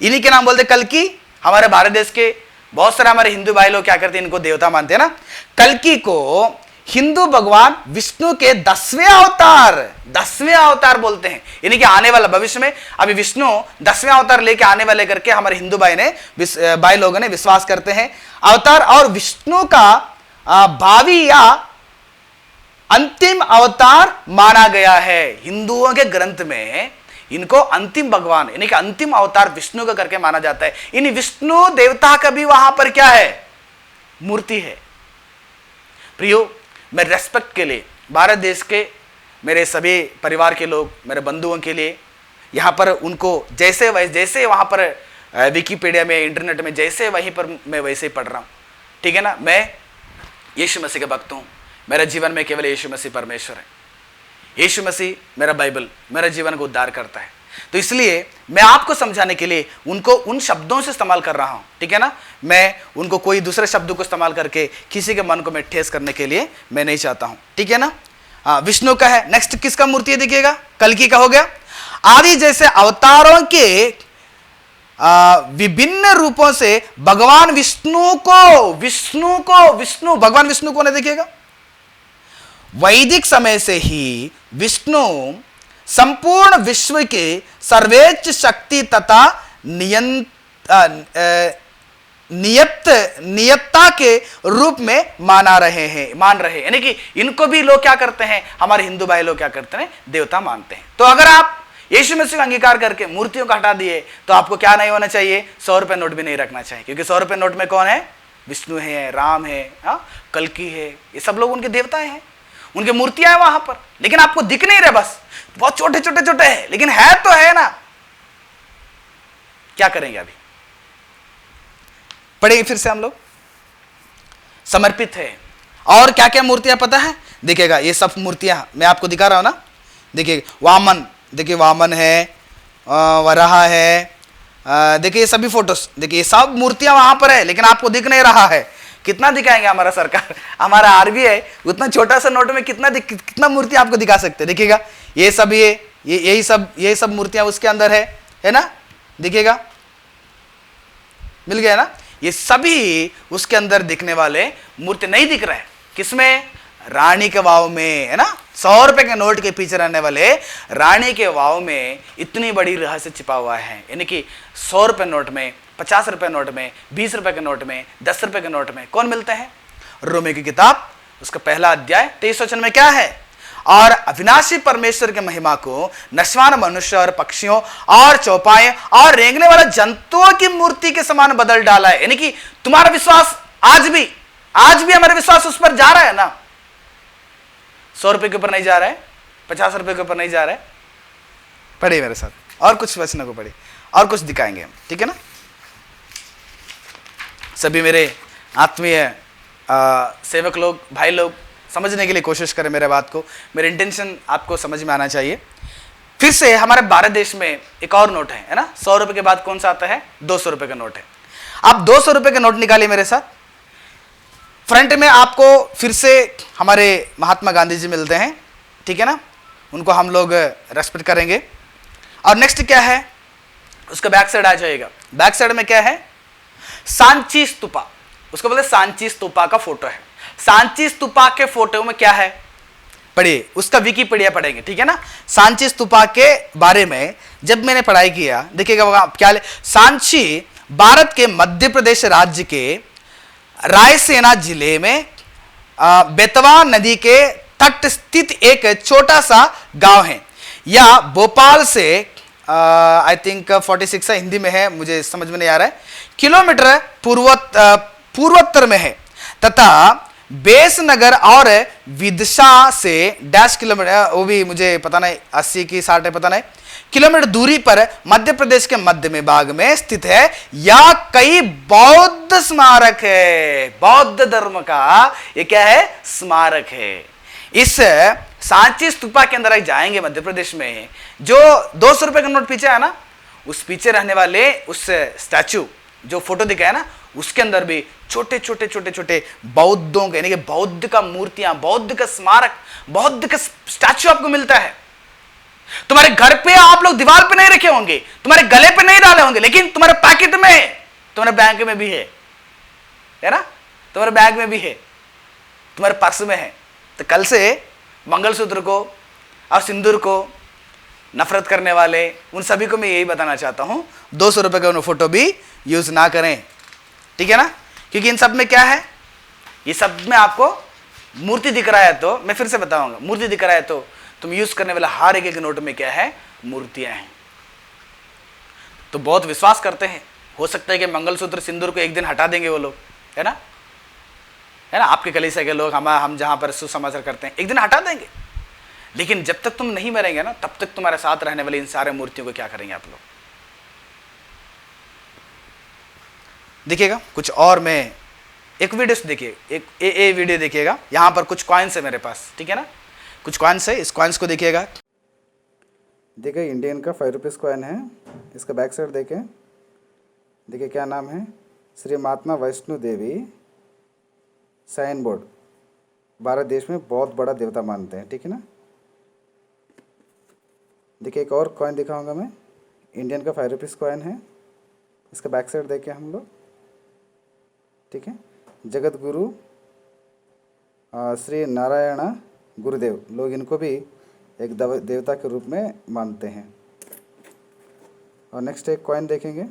इन्हीं के नाम बोलते कल्कि। हमारे भारत देश के बहुत सारे हमारे हिंदू भाई लोग क्या करते हैं, इनको देवता मानते हैं ना। कल्कि को हिंदू भगवान विष्णु के 10वें अवतार बोलते हैं, यानी कि आने वाला भविष्य में अभी विष्णु 10वें अवतार लेके आने वाले करके हमारे हिंदू भाई लोगों ने विश्वास करते हैं अवतार। और विष्णु का भावी या अंतिम अवतार माना गया है हिंदुओं के ग्रंथ में, इनको अंतिम भगवान यानी कि अंतिम अवतार विष्णु का करके माना जाता है। इन विष्णु देवता का भी वहां पर क्या है, मूर्ति है। प्रियो, मैं रेस्पेक्ट के लिए भारत देश के मेरे सभी परिवार के लोग, मेरे बंधुओं के लिए यहाँ पर उनको जैसे वहाँ पर विकिपीडिया में, इंटरनेट में जैसे वहीं पर मैं वैसे ही पढ़ रहा हूँ, ठीक है ना। मैं यीशु मसीह का भक्त हूँ, मेरे जीवन में केवल यीशु मसीह परमेश्वर है। यीशु मसीह मेरा बाइबल, मेरे जीवन को उद्धार करता है। तो इसलिए मैं आपको समझाने के लिए उनको उन शब्दों से इस्तेमाल कर रहा हूं, ठीक है ना। मैं उनको कोई दूसरे शब्दों को इस्तेमाल करके किसी के मन को मैं ठेस करने के लिए मैं नहीं चाहता हूं, ठीक है ना। विष्णु का है। नेक्स्ट किसका मूर्ति है, देखिएगा, कल्कि का हो गया। आदि जैसे अवतारों के विभिन्न रूपों से भगवान विष्णु भगवान विष्णु को, देखिएगा, वैदिक समय से ही विष्णु संपूर्ण विश्व के सर्वोच्च शक्ति तथा नियत्ता के रूप में मान रहे हैं, यानी कि इनको भी लोग क्या करते हैं, हमारे हिंदू भाई लोग क्या करते हैं, देवता मानते हैं। तो अगर आप यीशु मसीह का अंगीकार करके मूर्तियों को हटा दिए तो आपको क्या नहीं होना चाहिए, 100 रुपए नोट भी नहीं रखना चाहिए, क्योंकि 100 रुपए नोट में कौन है, विष्णु है, राम है, कल्कि है, ये सब लोग उनके देवताएं हैं, उनकी मूर्तियां हैं वहां पर, लेकिन आपको दिख नहीं रहे, बस बहुत छोटे छोटे है, लेकिन है तो है ना। क्या करेंगे अभी, पढ़ेंगे फिर से हम लोग। समर्पित है, और क्या क्या मूर्तियां पता है, देखिएगा, ये सब मूर्तियां मैं आपको दिखा रहा हूं ना। देखिए वामन, देखिए वामन है, वराह है, देखिए ये सभी फोटोस, देखिए ये सब मूर्तियां वहां पर है, लेकिन आपको दिख नहीं रहा है। कितना दिखाएंगे हमारा सरकार, हमारा आरबीआई उतना छोटा सा नोट में कितना मूर्ति आपको दिखा सकते हैं। देखिएगा ये सब, यही सब मूर्तियां उसके अंदर है ना, देखिएगा, मिल गया ना। ये सभी उसके अंदर दिखने वाले मूर्ति नहीं दिख रहा है, किसमें, रानी के वाव में, है ना। 100 रुपए के नोट के पीछे रहने वाले रानी के वाव में इतनी बड़ी रहस्य छिपा हुआ है, यानी कि 100 रुपए नोट में, 50 रुपए नोट में, 20 रुपए के नोट में, 10 रुपए के नोट में कौन मिलते हैं। रोमी की किताब उसका पहला अध्याय 23 वचन में क्या है, और अविनाशी परमेश्वर के महिमा को नश्वान मनुष्य और पक्षियों और चौपाए और रेंगने वाले जंतुओं की मूर्ति के समान बदल डाला है। यानी कि तुम्हारा विश्वास आज भी आज भी हमारा विश्वास उस पर जा रहा है ना? 100 रुपए के ऊपर नहीं जा रहा है, 50 रुपए के ऊपर नहीं जा रहा है। पढ़िए मेरे साथ और कुछ वचनों को पढ़िए और कुछ दिखाएंगे हम, ठीक है ना? सभी मेरे आत्मीय सेवक लोग, भाई लोग समझने के लिए कोशिश करें मेरे बात को। मेरे इंटेंशन आपको समझ में आना चाहिए। फिर से हमारे भारत देश में एक और नोट है ना? 100 रुपए के बाद कौन सा आता है? 200 रुपए का नोट है। आप 200 रुपए का नोट निकालिए मेरे साथ। फ्रंट में आपको फिर से हमारे महात्मा गांधी जी मिलते हैं, ठीक है ना? उनको हम लोग रेस्पेक्ट करेंगे। और नेक्स्ट क्या है? उसका बैक साइड आ जाएगा। बैक साइड में क्या है? सांची स्तूपा, उसको बोले सांची स्तूपा का फोटो है। सांची स्तूपा के फोटो में क्या है? पढ़िए, उसका विकिपीडिया पढ़ेंगे, ठीक है ना? सांची स्तूपा के बारे में जब मैंने पढ़ाई किया, देखिएगा क्या सांची भारत के मध्य प्रदेश राज्य के रायसेना जिले में बेतवा नदी के तट स्थित एक छोटा सा गांव है। यह भोपाल से आई थिंक 46 है, हिंदी में है, मुझे समझ में नहीं आ रहा है, किलोमीटर पूर्वोत्तर में है तथा बेसनगर और विदिशा से डैश किलोमीटर, वो भी मुझे पता नहीं, 80 की 60 है, पता नहीं, किलोमीटर दूरी पर मध्य प्रदेश के मध्य में भाग में स्थित है। यह कई बौद्ध स्मारक है। बौद्ध धर्म का ये क्या है? स्मारक है। इस सांची स्तूपा के अंदर जाएंगे मध्य प्रदेश में, जो 200 रुपए का नोट पीछे है ना, उस पीछे रहने वाले उस स्टैचू जो फोटो दिखा है ना, उसके अंदर भी छोटे छोटे छोटे छोटे बौद्धों के, यानी कि बौद्ध का मूर्तियां, बौद्ध का स्मारक, बौद्ध का स्टैचू आपको मिलता है। तुम्हारे घर पे आप लोग दीवार पे नहीं रखे होंगे, तुम्हारे गले पे नहीं डाले होंगे, लेकिन तुम्हारे पैकेट में, तुम्हारे बैंक में भी है ना? तुम्हारे बैग में भी है, तुम्हारे पर्स में है। तो कल से मंगलसूत्र को और सिंदूर को नफरत करने वाले उन सभी को मैं यही बताना चाहता हूं, 200 रुपए का फोटो भी यूज ना करें, ठीक है ना? क्योंकि इन सब में क्या है? ये सब में आपको मूर्ति दिख रहा है, तो मैं फिर से बताऊंगा, मूर्ति दिख रहा है तो तुम यूज करने वाला हर एक नोट में क्या है? मूर्तियां हैं। तो बहुत विश्वास करते हैं, हो सकता है कि मंगलसूत्र सिंदूर को एक दिन हटा देंगे वो लोग, है ना? है ना? आपके कलीसिया के लोग, हम जहां पर सुसमाचार करते हैं, एक दिन हटा देंगे। लेकिन जब तक तुम नहीं मरेंगे ना, तब तक तुम्हारे साथ रहने वाली इन सारे मूर्तियों को क्या करेंगे आप लोग? देखिएगा कुछ और, मैं एक वीडियो देखिए, एक वीडियो देखिएगा। यहां पर कुछ कॉइन्स है मेरे पास, ठीक है ना? कुछ कॉइन्स है, इस कॉइन्स को देखिएगा। देखिए इंडियन का 5 रुपीज़ कॉइन है। इसका बैक साइड देखें, देखिए क्या नाम है? श्री महात्मा वैष्णो देवी साइन बोर्ड। भारत देश में बहुत बड़ा देवता मानते हैं, ठीक है ना? देखिए एक और कॉइन दिखाऊंगा मैं, इंडियन का 5 रुपीज़ कॉइन है। इसका बैक साइड देखें हम लोग, ठीक है? जगत गुरु श्री नारायण गुरुदेव, लोग इनको भी एक देवता के रूप में मानते हैं। और नेक्स्ट एक कॉइन देखेंगे,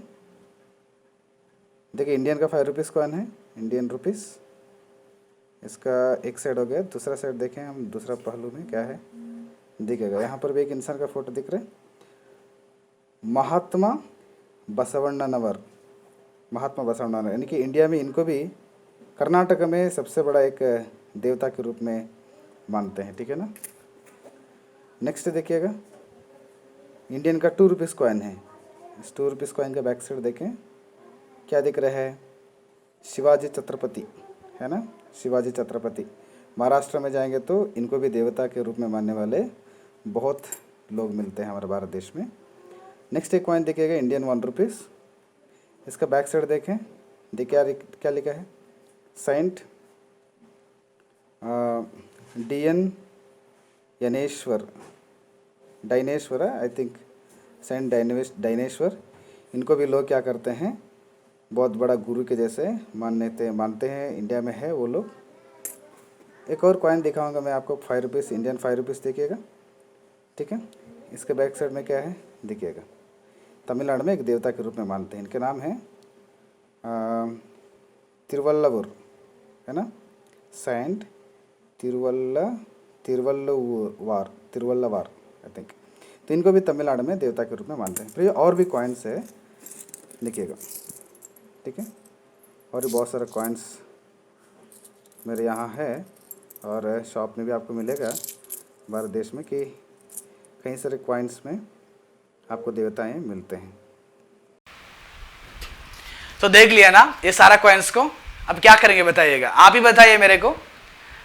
देखिए इंडियन का 5 रुपीज़ कॉइन है, इंडियन रुपीज़। इसका एक साइड हो गया, दूसरा साइड देखें हम, दूसरा पहलू में क्या है दिखेगा। यहाँ पर भी एक इंसान का फोटो दिख रहा है, महात्मा बसवण्णनवर, महात्मा बसवण्णनवर, यानी कि इंडिया में इनको भी कर्नाटक में सबसे बड़ा एक देवता के रूप में मानते हैं, ठीक है ना? नेक्स्ट देखिएगा, इंडियन का 2 रुपीज़ कॉइन है। इस 2 रुपीज़ कॉइन का बैक साइड देखें, क्या दिख रहा है? शिवाजी छत्रपति, है ना? शिवाजी छत्रपति। महाराष्ट्र में जाएंगे तो इनको भी देवता के रूप में मानने वाले बहुत लोग मिलते हैं हमारे भारत देश में। नेक्स्ट एक कॉइन देखिएगा, इंडियन 1 रुपीज़। इसका बैक साइड देखें, देखिए क्या लिखा है? सेंट डीएन यनेश्वर, डाइनेश्वर है आई थिंक, सेंट डाइनेश्वर। इनको भी लोग क्या करते हैं? बहुत बड़ा गुरु के जैसे मानते हैं, इंडिया में है वो लोग। एक और कॉइन दिखाऊंगा मैं आपको, 5 रुपीज़, इंडियन 5 रुपीज़ देखिएगा, ठीक है? इसके बैक साइड में क्या है देखिएगा, तमिलनाडु में एक देवता के रूप में मानते हैं। इनके नाम है तिरुवल्लवुर, है ना? Saint Thiruvalluvar I think. तो इनको भी तमिलनाडु में देवता के रूप में मानते हैं। तो ये और भी कॉइन्स है, देखिएगा, ठीक है? और भी बहुत सारे कॉइन्स मेरे यहाँ है और शॉप में भी आपको मिलेगा भारत देश में कि कई सारे कॉइन्स में आपको देवताएं मिलते हैं। तो देख लिया ना ये सारा कॉइन्स को। अब क्या करेंगे बताइएगा, आप ही बताइए मेरे को।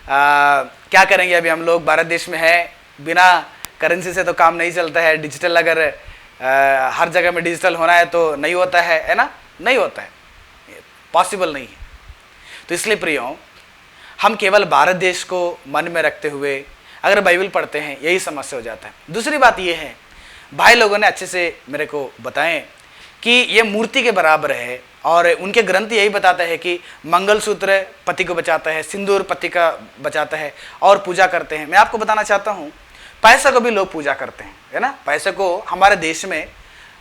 क्या करेंगे? अभी हम लोग भारत देश में है, बिना करेंसी से तो काम नहीं चलता है। डिजिटल अगर हर जगह में डिजिटल होना है तो नहीं होता है ना, नहीं होता है, पॉसिबल नहीं है। तो इसलिए प्रियो, हम केवल भारत देश को मन में रखते हुए अगर बाइबल पढ़ते हैं, यही समस्या हो जाता है। दूसरी बात यह है, भाई लोगों ने अच्छे से मेरे को बताएं कि ये मूर्ति के बराबर है और उनके ग्रंथ यही बताता है कि मंगलसूत्र पति को बचाता है, सिंदूर पति का बचाता है और पूजा करते हैं। मैं आपको बताना चाहता हूँ, पैसा को भी लोग पूजा करते हैं, है ना। पैसे को हमारे देश में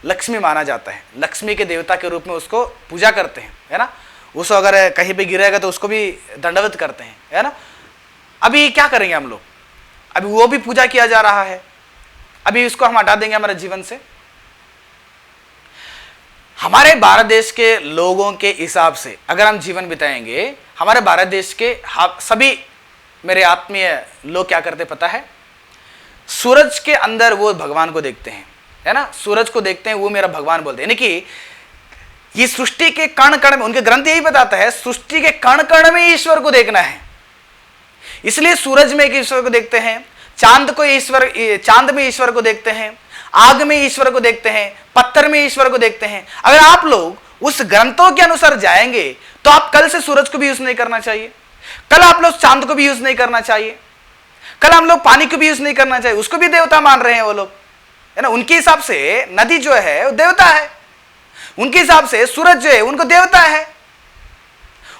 लक्ष्मी माना जाता है, लक्ष्मी के देवता के रूप में उसको पूजा करते हैं, है ना। उसको अगर कहीं पे गिरेगा तो उसको भी दंडवत करते हैं, है ना। अभी क्या करेंगे हम लोग? अभी वो भी पूजा किया जा रहा है, अभी इसको हम हटा देंगे हमारे जीवन से? हमारे भारत देश के लोगों के हिसाब से अगर हम जीवन बिताएंगे, हमारे भारत देश के सभी मेरे आत्मीय लोग क्या करते पता है? सूरज के अंदर वो भगवान को देखते हैं, है ना। सूरज को देखते हैं, वो मेरा भगवान बोलते हैं। यानी कि ये सृष्टि के कण कण में, उनके ग्रंथ यही बताता है, सृष्टि के कण कण में ईश्वर को देखना है। इसलिए सूरज में एक ईश्वर को देखते हैं, चांद में ईश्वर को देखते हैं, आग में ईश्वर को देखते हैं, पत्थर में ईश्वर को देखते हैं। अगर आप लोग उस ग्रंथों के अनुसार जाएंगे तो आप कल से सूरज को भी यूज नहीं करना चाहिए, कल आप लोग चांद को भी यूज नहीं करना चाहिए, कल हम लोग पानी को भी यूज नहीं करना चाहिए। उसको भी देवता मान रहे हैं वो लोग, है ना। उनके हिसाब से नदी जो है वो देवता है, उनके हिसाब से सूरज जो है उनको देवता है,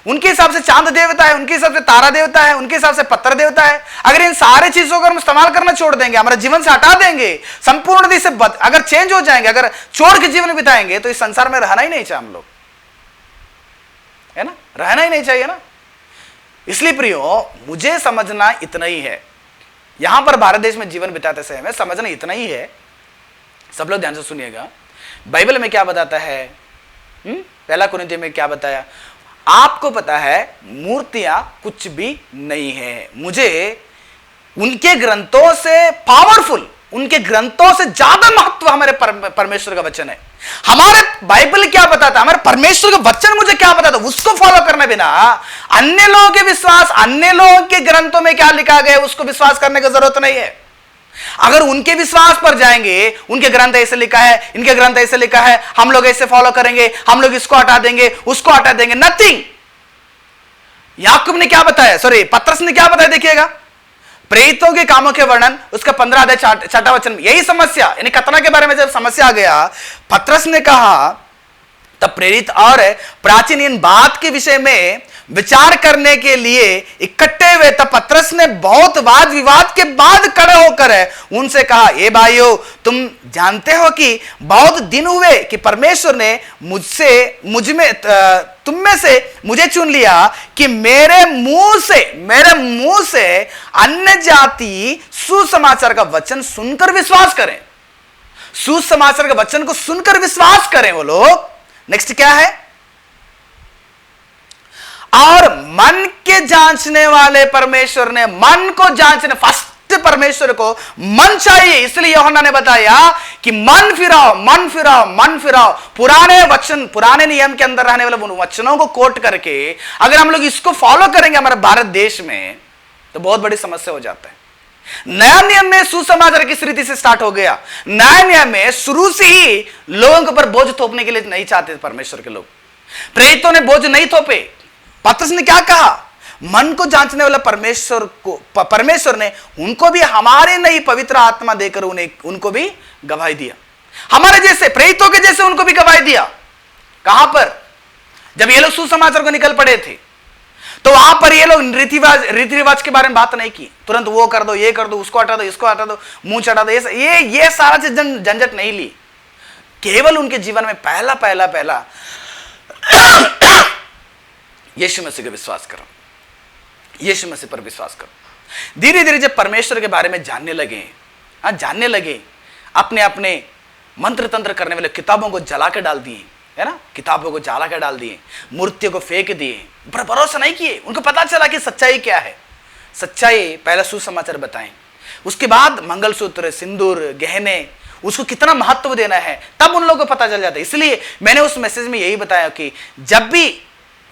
उनके हिसाब से चांद देवता है, उनके हिसाब से तारा देवता है, उनके हिसाब से पत्थर देवता है। अगर इन सारे चीजों को हम इस्तेमाल करना छोड़ देंगे, हमारे जीवन से हटा देंगे, संपूर्ण से अगर चेंज हो जाएंगे, अगर छोड़ के जीवन बिताएंगे, तो इस संसार में रहना ही नहीं चाहिए हम लोग, है ना, रहना ही नहीं चाहिए ना। इसलिए प्रियो, मुझे समझना इतना ही है, यहां पर भारत देश में जीवन बिताते समय में समझना इतना ही है। सब लोग ध्यान से सुनिएगा, बाइबल में क्या बताता है। पहला कुरिन्थियों में क्या बताया? आपको पता है मूर्तियां कुछ भी नहीं है, मुझे उनके ग्रंथों से पावरफुल, उनके ग्रंथों से ज्यादा महत्व हमारे परमेश्वर का वचन है। हमारे बाइबल क्या बताता है, हमारे परमेश्वर का वचन मुझे क्या बताता है, उसको फॉलो करने बिना अन्य लोगों के विश्वास, अन्य लोगों के ग्रंथों में क्या लिखा गया उसको विश्वास करने की जरूरत नहीं है। अगर उनके विश्वास पर जाएंगे, उनके ग्रंथ ऐसे लिखा है, इनके ग्रंथ ऐसे लिखा है, हम लोग ऐसे फॉलो करेंगे, हम लोग इसको हटा देंगे, उसको हटा देंगे, नथिंग। याकूब ने क्या बताया, पतरस ने क्या बताया, देखिएगा, प्रेरितों के कामों के वर्णन, उसका 15 अध्याय 6वां वचन, यही समस्या, यानी खतना के बारे में जब समस्या आ गया, पतरस ने कहा, तब प्रेरित और प्राचीन इन बात के विषय में विचार करने के लिए इकट्ठे हुए। तब पतरस ने बहुत वाद विवाद के बाद खड़े होकर उनसे कहा, ए भाइयों, तुम जानते हो कि बहुत दिन हुए कि परमेश्वर ने तुम में से मुझे चुन लिया कि मेरे मुंह से अन्य जाति सुसमाचार का वचन सुनकर विश्वास करें, सुसमाचार का वचन को सुनकर विश्वास करें वो लोग। नेक्स्ट क्या है? और मन के जांचने वाले परमेश्वर ने, मन को जांचने, फर्स्ट परमेश्वर को मन चाहिए। इसलिए यूहन्ना ने बताया कि मन फिराओ, मन फिराओ, मन फिराओ। पुराने वचन, पुराने नियम के अंदर रहने वाले वचनों को कोट करके अगर हम लोग इसको फॉलो करेंगे हमारे भारत देश में, तो बहुत बड़ी समस्या हो जाता है। नया नियम में सुसमाचार किस रीति से स्टार्ट हो गया? नया नियम में शुरू से ही लोगों के ऊपर बोझ थोपने के लिए नहीं चाहते परमेश्वर के लोग। प्रेरितों ने बोझ नहीं थोपे। पतरस ने क्या कहा? मन को जांचने वाला परमेश्वर ने उनको भी हमारे नहीं पवित्र आत्मा देकर उनको भी गवाही दिया, हमारे जैसे प्रेरितों के जैसे उनको भी गवाही दिया। कहां पर? जब ये लोग सुसमाचार को निकल पड़े थे तो वहां पर ये लोग रीति रिवाज के बारे में बात नहीं की, तुरंत वो कर दो, ये कर दो, उसको हटा दो, इसको हटा दो, मुंह चढ़ा दो, ये सारा चीज झंझट नहीं ली। केवल उनके जीवन में पहला यीशु मसीह का विश्वास करो, यीशु मसीह पर विश्वास करो। धीरे धीरे जब परमेश्वर के बारे में जानने लगे, अपने अपने मंत्र तंत्र करने वाले किताबों को जला के डाल दिए, है ना, किताबों को जाला कर डाल दिए, मूर्तियों को फेंक दिए, पर भरोसा नहीं किए। उनको पता चला कि सच्चाई क्या है। सच्चाई पहला सुसमाचार बताएं, उसके बाद मंगलसूत्र, सिंदूर, गहने, उसको कितना महत्व देना है, तब उन लोगों को पता चल जाता है। इसलिए मैंने उस मैसेज में यही बताया कि जब भी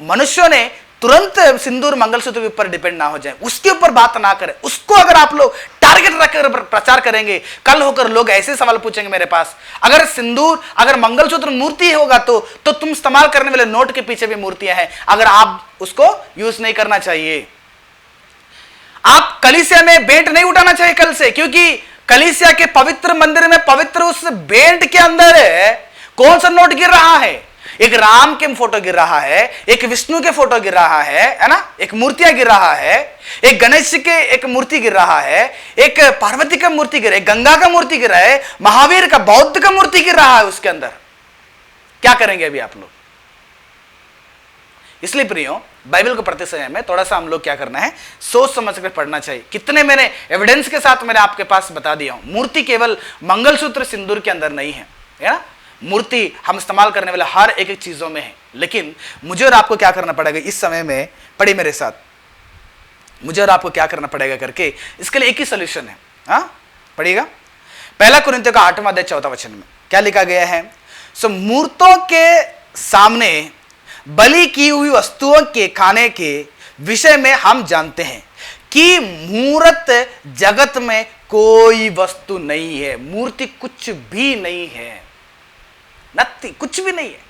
मनुष्यों ने तुरंत सिंदूर मंगलसूत्र के ऊपर डिपेंड ना हो जाए, उसके ऊपर बात ना करें, उसको अगर आप लोग टारगेट रखकर प्रचार करेंगे, कल होकर लोग ऐसे सवाल पूछेंगे मेरे पास, अगर सिंदूर, अगर मंगलसूत्र मूर्ति होगा तो तुम इस्तेमाल करने वाले नोट के पीछे भी मूर्तियां हैं, अगर आप उसको यूज नहीं करना चाहिए। आप कलीसिया में बेंट नहीं उठाना चाहिए कल से, क्योंकि कलीसिया के पवित्र मंदिर में पवित्र उस बेंट के अंदर कौन सा नोट गिर रहा है? एक राम के फोटो गिर रहा है, एक विष्णु के फोटो गिर रहा है ना, एक मूर्तियां गिर रहा है, एक गणेश जी के एक मूर्ति गिर रहा है, एक पार्वती का मूर्ति गिर रहा है, गंगा का मूर्ति गिर रहा है, महावीर का, बौद्ध का मूर्ति गिर रहा है उसके अंदर। क्या करेंगे अभी आप लोग? इसलिए प्रियो, बाइबल को पढ़ते समय में थोड़ा सा हम लोग क्या करना है, सोच समझ कर पढ़ना चाहिए। कितने मैंने एविडेंस के साथ मैंने आपके पास बता दिया हूं। मूर्ति केवल मंगलसूत्र सिंदूर के अंदर नहीं है ना, मूर्ति हम इस्तेमाल करने वाले हर एक एक चीजों में है। लेकिन मुझे और आपको क्या करना पड़ेगा इस समय में, पढ़िए मेरे साथ, मुझे और आपको क्या करना पड़ेगा करके, इसके लिए एक ही सोल्यूशन है। हाँ, पढ़िएगा, पहला कुरिन्थियों का 8वां अध्याय 4वां वचन में क्या लिखा गया है? सो मूर्तों के सामने बलि की हुई वस्तुओं के खाने के विषय में हम जानते हैं कि मूर्त जगत में कोई वस्तु नहीं है। मूर्ति कुछ भी नहीं है, नथिंग, कुछ भी नहीं है।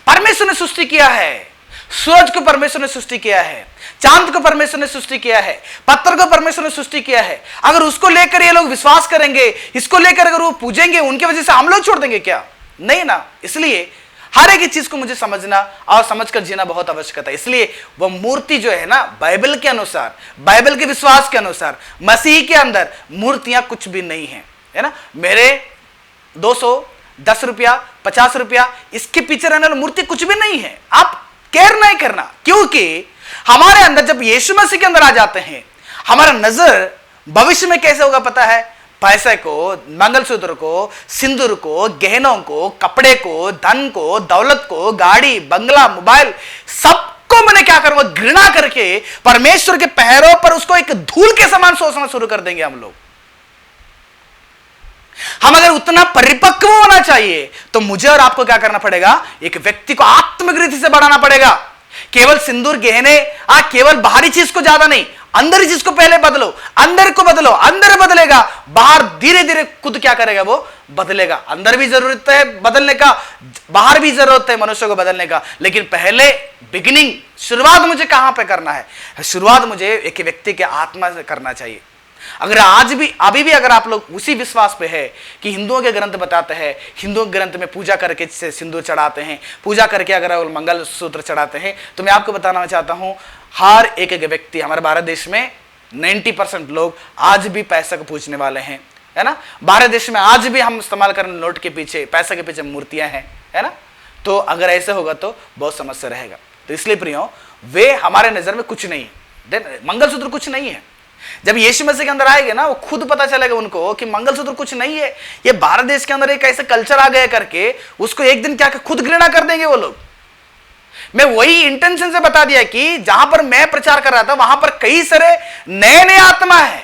परमेश्वर ने सृष्टि किया है, सूरज को परमेश्वर ने सृष्टि किया है, चांद को परमेश्वर ने सृष्टि किया है, पत्थर को परमेश्वर ने सृष्टि किया है। अगर उसको लेकर ये लोग विश्वास करेंगे, इसको लेकर अगर वो पूजेंगे, उनकी वजह से हम लोग छोड़ देंगे क्या? नहीं ना। इसलिए हर एक चीज को मुझे समझना और समझकर जीना बहुत आवश्यक है। इसलिए वह मूर्ति जो है ना, बाइबल के अनुसार, बाइबल के विश्वास के अनुसार, मसीह के अंदर मूर्तियां कुछ भी नहीं है ना। मेरे 200, 10 रुपया, 50 रुपया, इसके पीछे रहने वाली मूर्ति कुछ भी नहीं है। आप केयर नहीं करना, क्योंकि हमारे अंदर जब यीशु मसीह के अंदर आ जाते हैं, हमारा नजर भविष्य में कैसे होगा पता है? पैसे को, मंगलसूत्र को, सिंदूर को, गहनों को, कपड़े को, धन को, दौलत को, गाड़ी, बंगला, मोबाइल, सबको मैंने क्या करूंगा, घृणा करके परमेश्वर के पैरों पर उसको एक धूल के समान सोचना शुरू कर देंगे हम लोग। हम अगर उतना परिपक्व होना चाहिए तो मुझे और आपको क्या करना पड़ेगा? एक व्यक्ति को आत्मगृति से बढ़ाना पड़ेगा। केवल सिंदूर, गहने, केवल बाहरी चीज को ज्यादा नहीं, अंदर चीज को पहले बदलो, अंदर को बदलो, अंदर बदलेगा, बाहर धीरे धीरे खुद क्या करेगा, वो बदलेगा। अंदर भी जरूरत है बदलने का, बाहर भी जरूरत है मनुष्य को बदलने का, लेकिन पहले बिगिनिंग, शुरुआत मुझे कहां पे करना है? शुरुआत मुझे एक व्यक्ति के आत्मा से करना चाहिए। अगर आज भी, अभी भी अगर आप लोग उसी विश्वास पे है कि हिंदुओं के ग्रंथ बताते हैं, हिंदुओं के ग्रंथ में पूजा करके सिंदूर चढ़ाते हैं, पूजा करके अगर मंगलसूत्र चढ़ाते हैं, तो मैं आपको बताना चाहता हूं, हर एक एक व्यक्ति हमारे भारत देश में 90% लोग आज भी पैसे को पूजने वाले हैं, है ना। भारत देश में आज भी हम इस्तेमाल करने नोट के पीछे, पैसे के पीछे मूर्तियां हैं, है ना। तो अगर ऐसे होगा तो बहुत समस्या रहेगा। तो इसलिए प्रियो, वे हमारे नजर में कुछ नहीं है, मंगलसूत्र कुछ नहीं है। जब यीशु मसीह के अंदर आएंगे ना, वो खुद पता चलेगा उनको कि मंगलसूत्र कुछ नहीं है। ये भारत देश के अंदर एक ऐसे कल्चर आ गया करके उसको एक दिन क्या खुद घृणा कर देंगे वो लोग। मैं वही इंटेंशन से बता दिया कि जहां पर मैं प्रचार कर रहा था वहां पर कई सारे नए नए आत्मा है।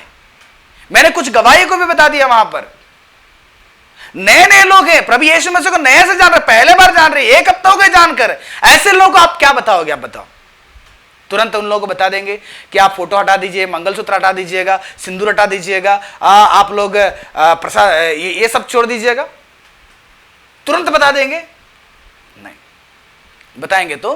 मैंने कुछ गवाही को भी बता दिया, वहां पर नए नए लोग हैं, प्रभु यीशु मसीह को नए से जान रहे, पहले बार जान रहे, एक हफ्ता हो गए जानकर। ऐसे लोगों को आप क्या बताओगे? आप बताओ। तुरंत उन लोगों को बता देंगे कि आप फोटो हटा दीजिए, मंगलसूत्र हटा दीजिएगा, सिंदूर हटा दीजिएगा, आप लोग प्रसाद ये सब छोड़ दीजिएगा, तुरंत बता देंगे? नहीं, बताएंगे तो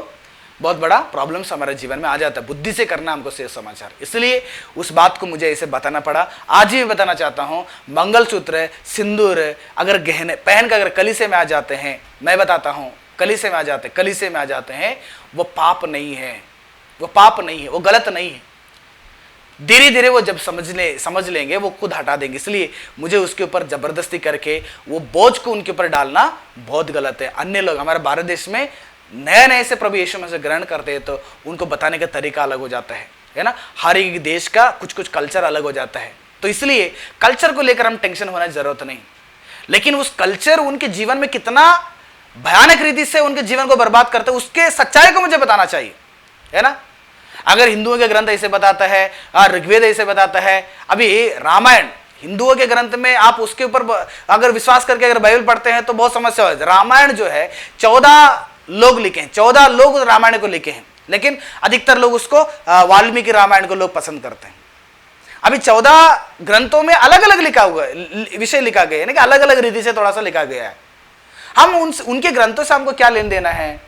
बहुत बड़ा प्रॉब्लम्स हमारे जीवन में आ जाता है। बुद्धि से करना हमको सही समाचार, इसलिए उस बात को मुझे ऐसे बताना पड़ा। आज ही बताना चाहता हूं, मंगलसूत्र, सिंदूर अगर गहने पहन कर अगर कलीसिया में आ जाते हैं, मैं बताता हूं, कलीसिया में आ जाते हैं, वो पाप नहीं है, वो पाप नहीं है, वो गलत नहीं है। धीरे धीरे वो जब समझ लेंगे, वो खुद हटा देंगे। इसलिए मुझे उसके ऊपर जबरदस्ती करके वो बोझ को उनके ऊपर डालना बहुत गलत है। अन्य लोग हमारे भारत देश में नए नए से प्रभु यीशु मसीह ग्रहण करते हैं, तो उनको बताने का तरीका अलग हो जाता है ना। हर एक देश का कुछ कुछ कल्चर अलग हो जाता है, तो इसलिए कल्चर को लेकर हम टेंशन होने की जरूरत नहीं। लेकिन उस कल्चर उनके जीवन में कितना भयानक रीति से उनके जीवन को बर्बाद करते हैं, उसके सच्चाई को मुझे बताना चाहिए, है ना। अगर हिंदुओं के ग्रंथ ऐसे बताता है, ऋग्वेद ऐसे बताता है, अभी रामायण हिंदुओं के ग्रंथ में आप उसके ऊपर अगर विश्वास करके अगर बाइबल पढ़ते हैं तो बहुत समस्या हो। रामायण जो है 14 लोग लिखे हैं, 14 लोग रामायण को लिखे हैं, लेकिन अधिकतर लोग उसको वाल्मीकि रामायण को लोग पसंद करते हैं। अभी 14 ग्रंथों में अलग अलग लिखा हुआ है, विषय लिखा गया है, अलग अलग रीति से थोड़ा सा लिखा गया है। हम उनके ग्रंथों से हमको क्या लेन देना है,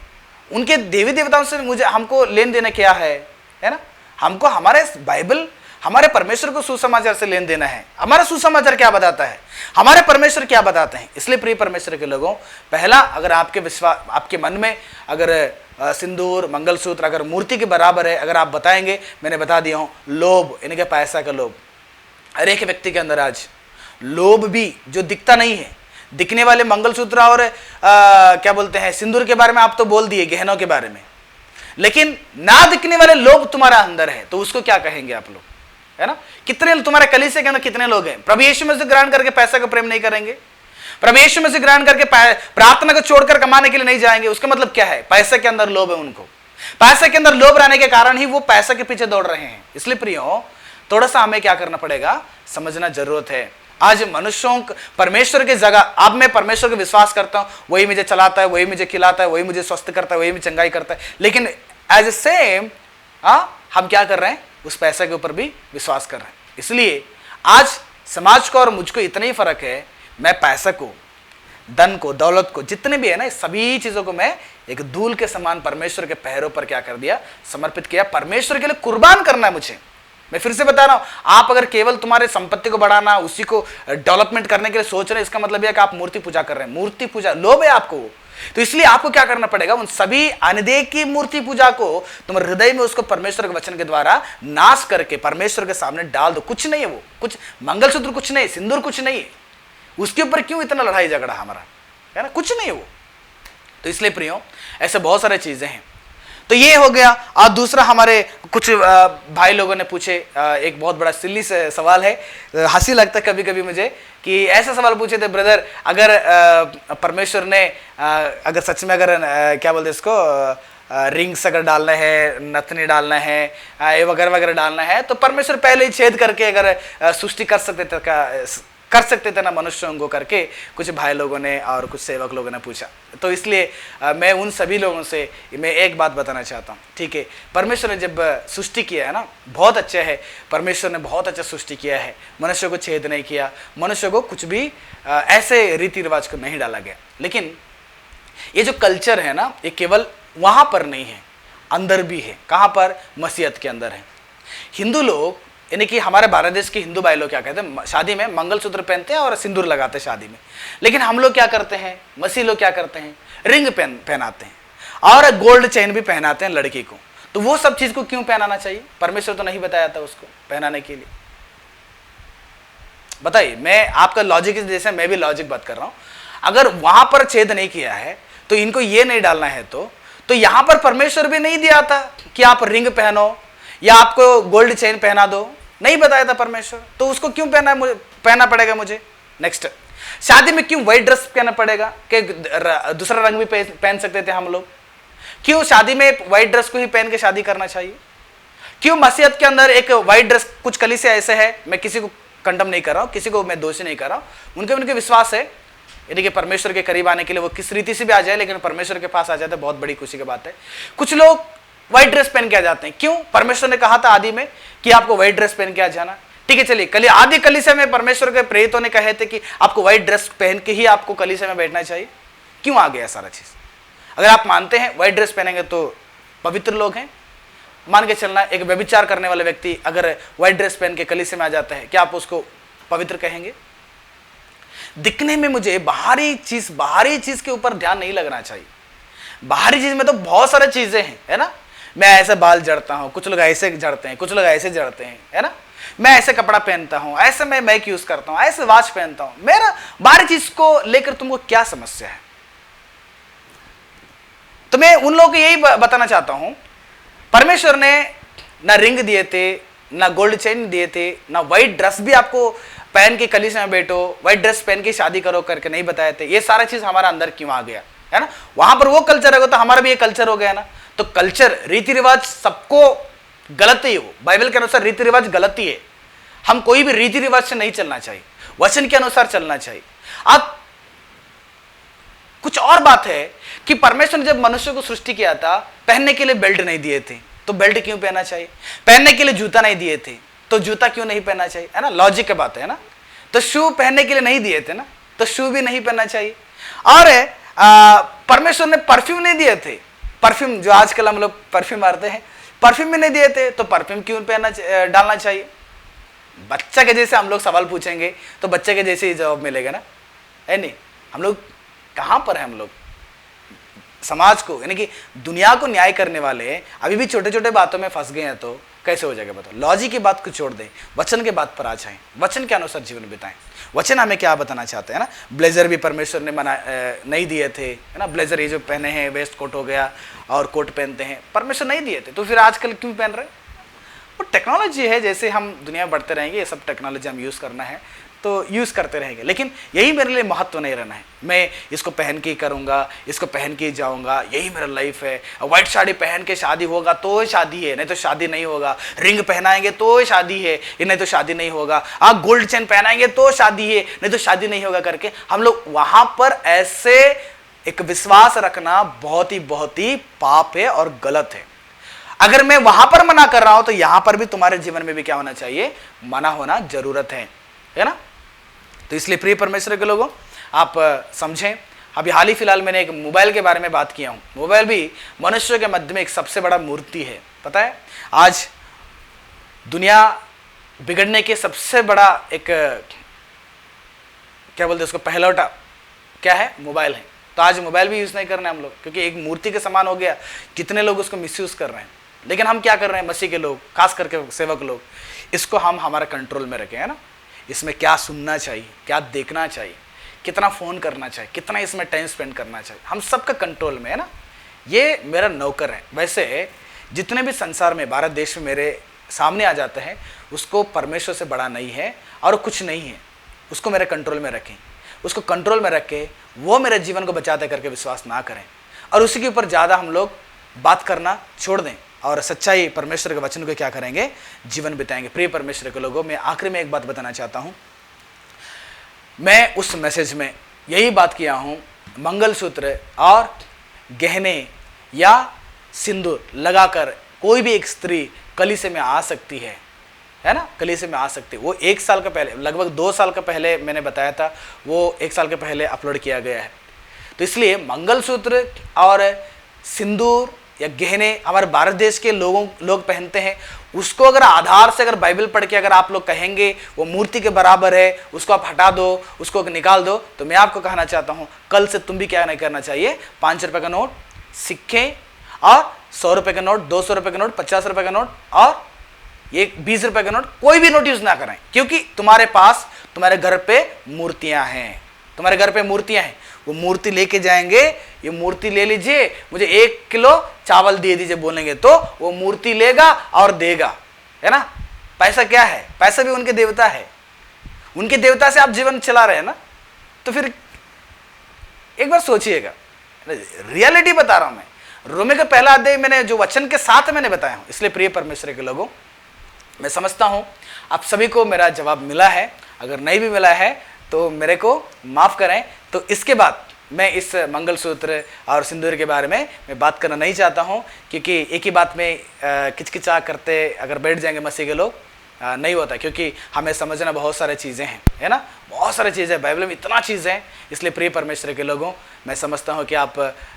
उनके देवी देवताओं से मुझे हमको लेन देना क्या है ना। हमको हमारे बाइबल, हमारे परमेश्वर को सुसमाचार से लेन देना है। हमारा सुसमाचार क्या बताता है, हमारे परमेश्वर क्या बताते हैं। इसलिए प्रिय परमेश्वर के लोगों, पहला अगर आपके विश्वास, आपके मन में अगर सिंदूर, मंगलसूत्र अगर मूर्ति के बराबर है, अगर आप बताएंगे, मैंने बता दिया हूं, लोभ यानी कि पैसा का लोभ। हर एक व्यक्ति के अंदर आज लोभ भी जो दिखता नहीं है, दिखने वाले मंगलसूत्र और क्या बोलते हैं सिंदूर के बारे में आप तो बोल दिए, गहनों के बारे में, लेकिन ना दिखने वाले लोभ तुम्हारा अंदर है, तो उसको क्या कहेंगे आप लोग, है ना। कितने तुम्हारे कलीसिया के अंदर कितने लोग हैं प्रभु यीशु में से ग्रहण करके पैसा को प्रेम नहीं करेंगे, प्रभु यीशु में से ग्रहण करके प्रार्थना को छोड़कर कमाने के लिए नहीं जाएंगे। उसका मतलब क्या है, पैसे के अंदर लोभ है उनको। पैसे के अंदर लोभ रहने के कारण ही वो पैसे के पीछे दौड़ रहे हैं। इसलिए प्रियो, थोड़ा सा हमें क्या करना पड़ेगा, समझना जरूरत है। आज मनुष्यों परमेश्वर की जगह, अब मैं परमेश्वर को विश्वास करता हूं, वही मुझे चलाता है, वही मुझे खिलाता है, वही मुझे स्वस्थ करता है, वही मुझे चंगाई करता है, लेकिन एज ए सेम हम क्या कर रहे हैं, उस पैसे के ऊपर भी विश्वास कर रहे हैं। इसलिए आज समाज को और मुझको इतना ही फर्क है, मैं पैसे को, धन को, दौलत को, जितने भी है ना, सभी चीजों को मैं एक धूल के समान परमेश्वर के पैरों पर क्या कर दिया, समर्पित किया। परमेश्वर के लिए कुर्बान करना है मुझे। मैं फिर से बता रहा हूं, आप अगर केवल तुम्हारे संपत्ति को बढ़ाना, उसी को डेवलपमेंट करने के लिए सोच रहे हैं, इसका मतलब यह कि आप मूर्ति पूजा कर रहे हैं। मूर्ति पूजा लोभ है आपको, तो इसलिए आपको क्या करना पड़ेगा, उन सभी अनदेखी मूर्ति पूजा को तुम हृदय में उसको परमेश्वर के वचन के द्वारा नाश करके परमेश्वर के सामने डाल दो। कुछ नहीं है वो, कुछ मंगलसूत्र कुछ नहीं, सिंदूर कुछ नहीं है, उसके ऊपर क्यों इतना लड़ाई झगड़ा हमारा, है ना, कुछ नहीं है वो। तो इसलिए प्रियो, ऐसे बहुत सारे चीजें हैं। तो ये हो गया। और दूसरा, हमारे कुछ भाई लोगों ने पूछे एक बहुत बड़ा सिल्ली से सवाल है, हंसी लगता है कभी कभी मुझे, कि ऐसा सवाल पूछे थे, ब्रदर अगर परमेश्वर ने अगर सच में अगर क्या बोलते इसको, रिंग्स अगर डालना है, नथनी डालना है, ये वगैरह वगैरह डालना है, तो परमेश्वर पहले ही छेद करके अगर सृष्टि कर सकते थे ना मनुष्यों को करके, कुछ भाई लोगों ने और कुछ सेवक लोगों ने पूछा। तो इसलिए मैं उन सभी लोगों से मैं एक बात बताना चाहता हूँ, ठीक है, परमेश्वर ने जब सृष्टि किया है ना, बहुत अच्छा है, परमेश्वर ने बहुत अच्छा सृष्टि किया है, मनुष्य को छेद नहीं किया, मनुष्य को कुछ भी ऐसे रीति रिवाज को नहीं डाला गया। लेकिन ये जो कल्चर है ना, ये केवल वहाँ पर नहीं है, अंदर भी है। कहाँ पर, मसीहत के अंदर है। हिंदू लोग, यानी कि हमारे भारत देश के हिंदू भाई लोग क्या कहते हैं, शादी में मंगलसूत्र पहनते हैं और सिंदूर लगाते हैं शादी में। लेकिन हम लोग क्या करते हैं, मसीह लोग क्या करते हैं, रिंग पहनाते हैं और गोल्ड चेन भी पहनाते हैं लड़की को। तो वो सब चीज को क्यों पहनाना चाहिए, परमेश्वर तो नहीं बताया था उसको पहनाने के लिए। बताइए, मैं आपका लॉजिक जैसे मैं भी लॉजिक बात कर रहा हूं। अगर वहां पर छेद नहीं किया है तो इनको ये नहीं डालना है, तो यहां पर परमेश्वर भी नहीं दिया था कि आप रिंग पहनो या आपको गोल्ड चेन पहना दो, नहीं बताया था परमेश्वर, तो उसको क्यों पहनना पड़ेगा मुझे। नेक्स्ट, शादी में क्यों व्हाइट ड्रेस पहनना पड़ेगा, कि दूसरा रंग भी पहन सकते थे हम लोग। क्यों शादी में व्हाइट ड्रेस को ही पहन के शादी करना चाहिए। क्यों मसीहत के अंदर एक व्हाइट ड्रेस, कुछ कलीसिया ऐसे है, मैं किसी को कंडम नहीं कर रहा हूं, किसी को मैं दोषी नहीं कर रहा हूं, उनके विश्वास है, यानी कि परमेश्वर के करीब आने के लिए वो किस रीति से भी आ जाए, लेकिन परमेश्वर के पास आ जाते, बहुत बड़ी खुशी की बात है। कुछ लोग व्हाइट ड्रेस पहन के आ जाते हैं, क्यों, परमेश्वर ने कहा था आदि में कि आपको व्हाइट ड्रेस पहन के आ जाना। ठीक है, चलिए, आदि कलीसिया में परमेश्वर के प्रेरितों ने कहे थे कि आपको व्हाइट ड्रेस पहन के ही आपको कलीसिया में बैठना चाहिए। क्यों आ गया सारा चीज। अगर आप मानते हैं व्हाइट ड्रेस पहनेंगे तो पवित्र लोग हैं, मान के चलना एक व्यभिचार करने वाला व्यक्ति अगर व्हाइट ड्रेस पहन के कलीसिया में आ जाता है, क्या आप उसको पवित्र कहेंगे। दिखने में मुझे बाहरी चीज के ऊपर ध्यान नहीं लगना चाहिए। बाहरी चीज में तो बहुत सारी चीजें हैं, है ना। मैं ऐसे बाल जड़ता हूं, कुछ लोग ऐसे जड़ते हैं, कुछ लोग ऐसे जड़ते हैं, है ना। मैं ऐसे कपड़ा पहनता हूं, ऐसे मैं मैक यूज करता हूं, ऐसे वॉच पहनता हूं। मेरा बाहरी चीज को लेकर तुमको क्या समस्या है। तो मैं उन लोगों को यही बताना चाहता हूं, परमेश्वर ने ना रिंग दिए थे, ना गोल्ड चेन दिए थे, ना व्हाइट ड्रेस भी आपको पहन के कलीसिया में बैठो, व्हाइट ड्रेस पहन के शादी करो करके नहीं बताए थे। ये सारा चीज हमारा अंदर क्यों आ गया, है ना। वहां पर वो कल्चर है तो हमारा भी ये कल्चर हो गया ना। तो कल्चर, रीति रिवाज सबको गलत ही हो, बाइबल के अनुसार रीति रिवाज गलत ही है। हम कोई भी रीति रिवाज से नहीं चलना चाहिए, वचन के अनुसार चलना चाहिए। अब कुछ और बात है कि परमेश्वर ने जब मनुष्य को सृष्टि किया था, पहनने के लिए बेल्ट नहीं दिए थे तो बेल्ट क्यों पहनना चाहिए, पहनने के लिए जूता नहीं दिए थे तो जूता क्यों नहीं पहनना चाहिए, है ना। लॉजिक की बात है ना। तो शू पहनने के लिए नहीं दिए थे ना, तो शू भी नहीं पहनना चाहिए। और परमेश्वर ने परफ्यूम नहीं दिए थे, परफ्यूम जो आजकल हम लोग परफ्यूम मारते हैं, परफ्यूम भी नहीं दिए थे तो परफ्यूम क्यों डालना चाहिए। बच्चा के जैसे हम लोग सवाल पूछेंगे तो बच्चे के जैसे ही जवाब मिलेगा ना, है नहीं। हम लोग कहां पर है, हम लोग समाज को यानी कि दुनिया को न्याय करने वाले अभी भी छोटे छोटे बातों में फंस गए हैं, तो कैसे हो जाएगा बताओ। लॉजिक की बात को छोड़ दें, वचन के बात पर आ जाएं, वचन के अनुसार जीवन बिताएं। वचन हमें क्या बताना चाहते हैं ना। ब्लेजर भी परमेश्वर ने मना नहीं दिए थे, है ना। ब्लेजर ये जो पहने हैं, वेस्ट कोट हो गया और कोट पहनते हैं, परमेश्वर नहीं दिए थे, तो फिर आजकल क्यों पहन रहे। वो टेक्नोलॉजी है, जैसे हम दुनिया बढ़ते रहेंगे ये सब टेक्नोलॉजी हम यूज़ करना है तो यूज़ करते रहेंगे, लेकिन यही मेरे लिए महत्व नहीं रहना है। मैं इसको पहन के ही करूँगा, इसको पहन के ही जाऊँगा, यही मेरा लाइफ है। व्हाइट साड़ी पहन के शादी होगा तो शादी है, नहीं तो शादी नहीं होगा। रिंग पहनाएंगे तो शादी है, नहीं तो शादी नहीं होगा। आप गोल्ड चेन पहनाएंगे तो शादी है, नहीं तो शादी नहीं होगा करके हम लोग वहाँ पर ऐसे एक विश्वास रखना बहुत ही पाप है और गलत है। अगर मैं वहां पर मना कर रहा हूं तो यहां पर भी तुम्हारे जीवन में भी क्या होना चाहिए, मना होना जरूरत है ना। तो इसलिए प्रिय परमेश्वर के लोगों, आप समझें। अभी हाल ही फिलहाल मैंने एक मोबाइल के बारे में बात किया हूं। मोबाइल भी मनुष्य के मध्य में एक सबसे बड़ा मूर्ति है। पता है, आज दुनिया बिगड़ने के सबसे बड़ा एक क्या बोलते हैं उसको, पहलौटा क्या है, मोबाइल है। तो आज मोबाइल भी यूज़ नहीं करना है हम लोग, क्योंकि एक मूर्ति के समान हो गया। कितने लोग उसको मिसयूज़ कर रहे हैं, लेकिन हम क्या कर रहे हैं, मसीह के लोग, खास करके सेवक लोग, इसको हम हमारा कंट्रोल में रखें, है ना। इसमें क्या सुनना चाहिए, क्या देखना चाहिए, कितना फ़ोन करना चाहिए, कितना इसमें टाइम स्पेंड करना चाहिए, हम सबका कंट्रोल में है ना। ये मेरा नौकर है। वैसे जितने भी संसार में, भारत देश में मेरे सामने आ जाते हैं, उसको परमेश्वर से बड़ा नहीं है और कुछ नहीं है। उसको मेरे कंट्रोल में रखें, उसको कंट्रोल में रख के वो मेरे जीवन को बचाते करके विश्वास ना करें और उसी के ऊपर ज़्यादा हम लोग बात करना छोड़ दें और सच्चाई परमेश्वर के वचन को क्या करेंगे, जीवन बिताएंगे। प्रिय परमेश्वर के लोगों, मैं आखिरी में एक बात बताना चाहता हूँ। मैं उस मैसेज में यही बात किया हूँ, मंगलसूत्र और गहने या सिंदूर लगाकर कोई भी एक स्त्री कलीसिया में आ सकती है ना, कलीसिया में आ सकती है। वो 1 साल का पहले, लगभग 2 साल का पहले मैंने बताया था, वो 1 साल के पहले अपलोड किया गया है। तो इसलिए मंगलसूत्र और सिंदूर या गहने हमारे भारत देश के लोग पहनते हैं। उसको अगर आधार से अगर बाइबल पढ़ के अगर आप लोग कहेंगे वो मूर्ति के बराबर है, उसको आप हटा दो, उसको निकाल दो, तो मैं आपको कहना चाहता हूँ, कल से तुम भी क्या नहीं करना चाहिए, 5 रुपये का नोट, सिक्के और 100 रुपये का नोट, 200 रुपये का नोट, 50 रुपये का नोट और ये 20 रुपये का नोट, कोई भी नोट यूज ना करें, क्योंकि तुम्हारे पास तुम्हारे घर पे मूर्तियां हैं, तुम्हारे घर पे मूर्तियां हैं। वो मूर्ति लेके जाएंगे, ये मूर्ति ले लीजिए, मुझे 1 किलो चावल दे दीजिए बोलेंगे तो वो मूर्ति लेगा और देगा, है ना। पैसा क्या है, पैसा भी उनके देवता है, उनके देवता से आप जीवन चला रहे हैं ना। तो फिर एक बार सोचिएगा, रियलिटी बता रहा हूं मैं। रोमी का पहला अध्याय मैंने जो वचन के साथ मैंने बताया हूं। इसलिए प्रिय परमेश्वर के लोगों, मैं समझता हूं आप सभी को मेरा जवाब मिला है। अगर नहीं भी मिला है तो मेरे को माफ़ करें। तो इसके बाद मैं इस मंगलसूत्र और सिंदूर के बारे में मैं बात करना नहीं चाहता हूं, क्योंकि एक ही बात में किचकिचा करते अगर बैठ जाएंगे मसीह के लोग, नहीं होता। क्योंकि हमें समझना बहुत सारी चीज़ें हैं, है ना, बहुत सारी चीज़ें, बाइबल में इतना चीज़ें हैं। इसलिए प्रिय परमेश्वर के लोगों, मैं समझता हूं कि आप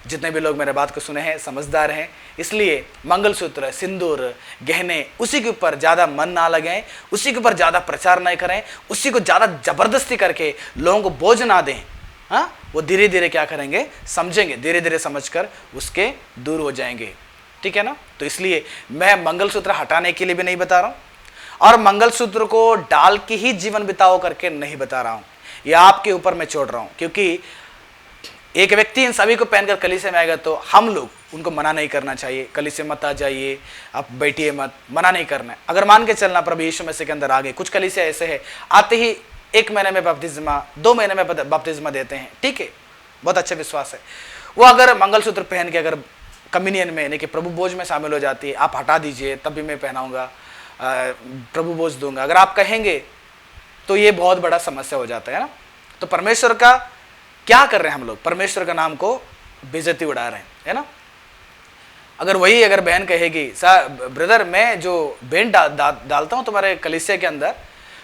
जितने भी लोग मेरे बात को सुने हैं समझदार हैं। इसलिए मंगलसूत्र, सिंदूर, गहने, उसी के ऊपर ज़्यादा मन ना लगाएं, उसी के ऊपर ज़्यादा प्रचार नहीं करें, उसी को ज़्यादा ज़बरदस्ती करके लोगों को बोझ ना दें। हाँ, वो धीरे धीरे क्या करेंगे, समझेंगे, धीरे धीरे समझकर उसके दूर हो जाएंगे, ठीक है ना। तो इसलिए मैं मंगलसूत्र हटाने के लिए भी नहीं बता रहा हूँ और मंगलसूत्र को डाल के ही जीवन बिताओ करके नहीं बता रहा हूँ। ये आपके ऊपर मैं छोड़ रहा हूँ, क्योंकि एक व्यक्ति इन सभी को पहनकर कलीसिया में आएगा तो हम लोग उनको मना नहीं करना चाहिए, कलीसिया मत आ जाइए, आप बैठिए मत, मना नहीं करना है। अगर मान के चलना प्रभु यीशु मसीह के अंदर आ गए, कुछ कलीसिया ऐसे है आते ही 1 महीने में बपतिस्मा, 2 महीने में बपतिस्मा देते हैं, ठीक है, बहुत अच्छा विश्वास है। वो अगर मंगलसूत्र पहन के अगर कम्युनियन में यानी कि प्रभु भोज में शामिल हो जाती है, आप हटा दीजिए तब भी मैं पहनाऊंगा, प्रभु भोज दूंगा, अगर आप कहेंगे तो ये बहुत बड़ा समस्या हो जाता है ना। तो परमेश्वर का क्या कर रहे हैं हम लोग, परमेश्वर का नाम को बेइज्जती उड़ा रहे हैं, है ना। अगर बहन कहेगी ब्रदर मैं जो बेंट डालता हूं तुम्हारे कलीसिया के अंदर,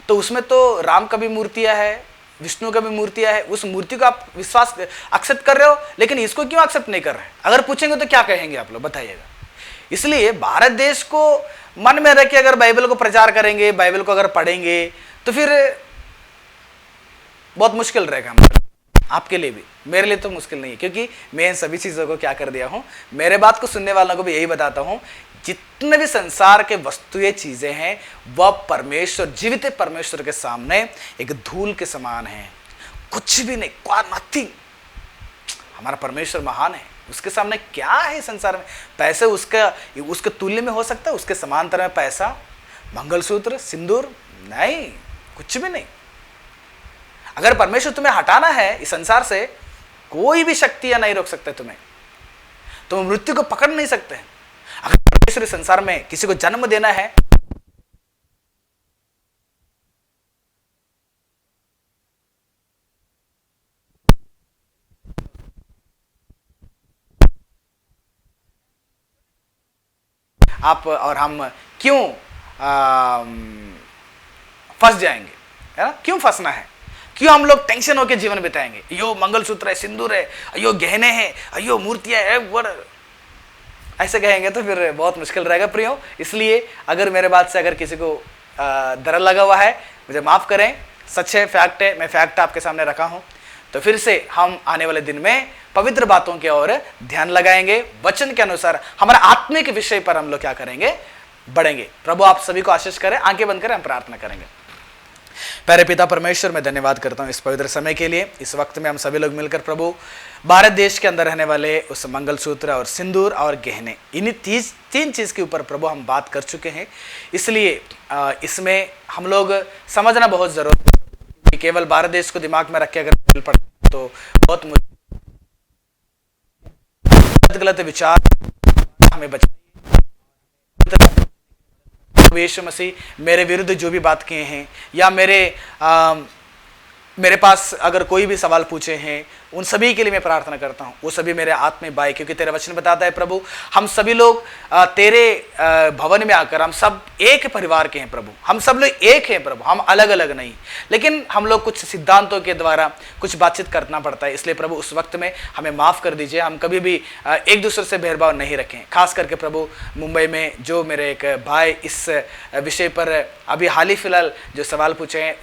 तो उसमें तो राम का भी मूर्तियां है, विष्णु का भी मूर्तियां है, उस मूर्ति को आप विश्वास एक्सेप्ट कर रहे हो, लेकिन इसको क्यों एक्सेप्ट नहीं कर रहे? अगर पूछेंगे तो क्या कहेंगे आप लोग, बताइएगा। इसलिए भारत देश को मन में रख के अगर बाइबल को प्रचार करेंगे, बाइबल को अगर पढ़ेंगे, तो फिर बहुत मुश्किल रहेगा हमारे, आपके लिए भी, मेरे लिए तो मुश्किल नहीं है, क्योंकि मैं इन सभी चीज़ों को क्या कर दिया हूँ, मेरे बात को सुनने वालों को भी यही बताता हूँ, जितने भी संसार के वस्तुएं चीज़ें हैं वह परमेश्वर, जीवित परमेश्वर के सामने एक धूल के समान है, कुछ भी नहीं, नथिंग। हमारा परमेश्वर महान है, उसके सामने क्या है संसार में, पैसे उसके तुल्य में हो सकता है, उसके समांतर में पैसा, मंगलसूत्र, सिंदूर, नहीं, कुछ भी नहीं। अगर परमेश्वर तुम्हें हटाना है इस संसार से, कोई भी शक्तियां नहीं रोक सकते तुम्हें, तुम मृत्यु को पकड़ नहीं सकते। अगर परमेश्वर इस संसार में किसी को जन्म देना है, आप और हम क्यों फंस जाएंगे, है ना। क्यों फंसना है, क्यों हम लोग टेंशन होकर जीवन बिताएंगे, अयो मंगलसूत्र है, सिंदूर है, अयो गहने हैं, अयो मूर्तियां है, ऐसे कहेंगे तो फिर बहुत मुश्किल रहेगा प्रियो। इसलिए अगर मेरे बात से अगर किसी को डर लगा हुआ है, मुझे माफ करें, सच है, फैक्ट है, मैं फैक्ट आपके सामने रखा हूं। तो फिर से हम आने वाले दिन में पवित्र बातों की ओर ध्यान लगाएंगे, वचन के अनुसार हमारा आत्मिक विषय पर हम लोग क्या करेंगे, बढ़ेंगे। प्रभु आप सभी को आशीष करें। आंखें बंद करें, हम प्रार्थना करेंगे। प्यारे पिता परमेश्वर, मैं धन्यवाद करता हूँ इस पवित्र समय के लिए। इस वक्त में हम सभी लोग मिलकर प्रभु भारत देश के अंदर रहने वाले उस मंगलसूत्र और सिंदूर और गहने, इन्हीं तीन चीज़ के ऊपर प्रभु हम बात कर चुके हैं। इसलिए इसमें हम लोग समझना बहुत ज़रूरी है कि केवल भारत देश को दिमाग में रख के अगर पढ़ते तो बहुत गलत विचार हमें बचाइए। यीशु मसीह मेरे विरुद्ध जो भी बात किए हैं, या मेरे पास अगर कोई भी सवाल पूछे हैं, उन सभी के लिए मैं प्रार्थना करता हूँ, वो सभी मेरे आत्मा में बाए, क्योंकि तेरा वचन बताता है प्रभु, हम सभी लोग तेरे भवन में आकर हम सब एक परिवार के हैं प्रभु, हम सब लोग एक हैं प्रभु, हम अलग अलग नहीं, लेकिन हम लोग कुछ सिद्धांतों के द्वारा कुछ बातचीत करना पड़ता है। इसलिए प्रभु उस वक्त में हमें माफ़ कर दीजिए, हम कभी भी एक दूसरे से भेदभाव नहीं रखें। खास करके प्रभु मुंबई में जो मेरे एक भाई इस विषय पर अभी हाल ही फिलहाल जो सवाल पूछे हैं,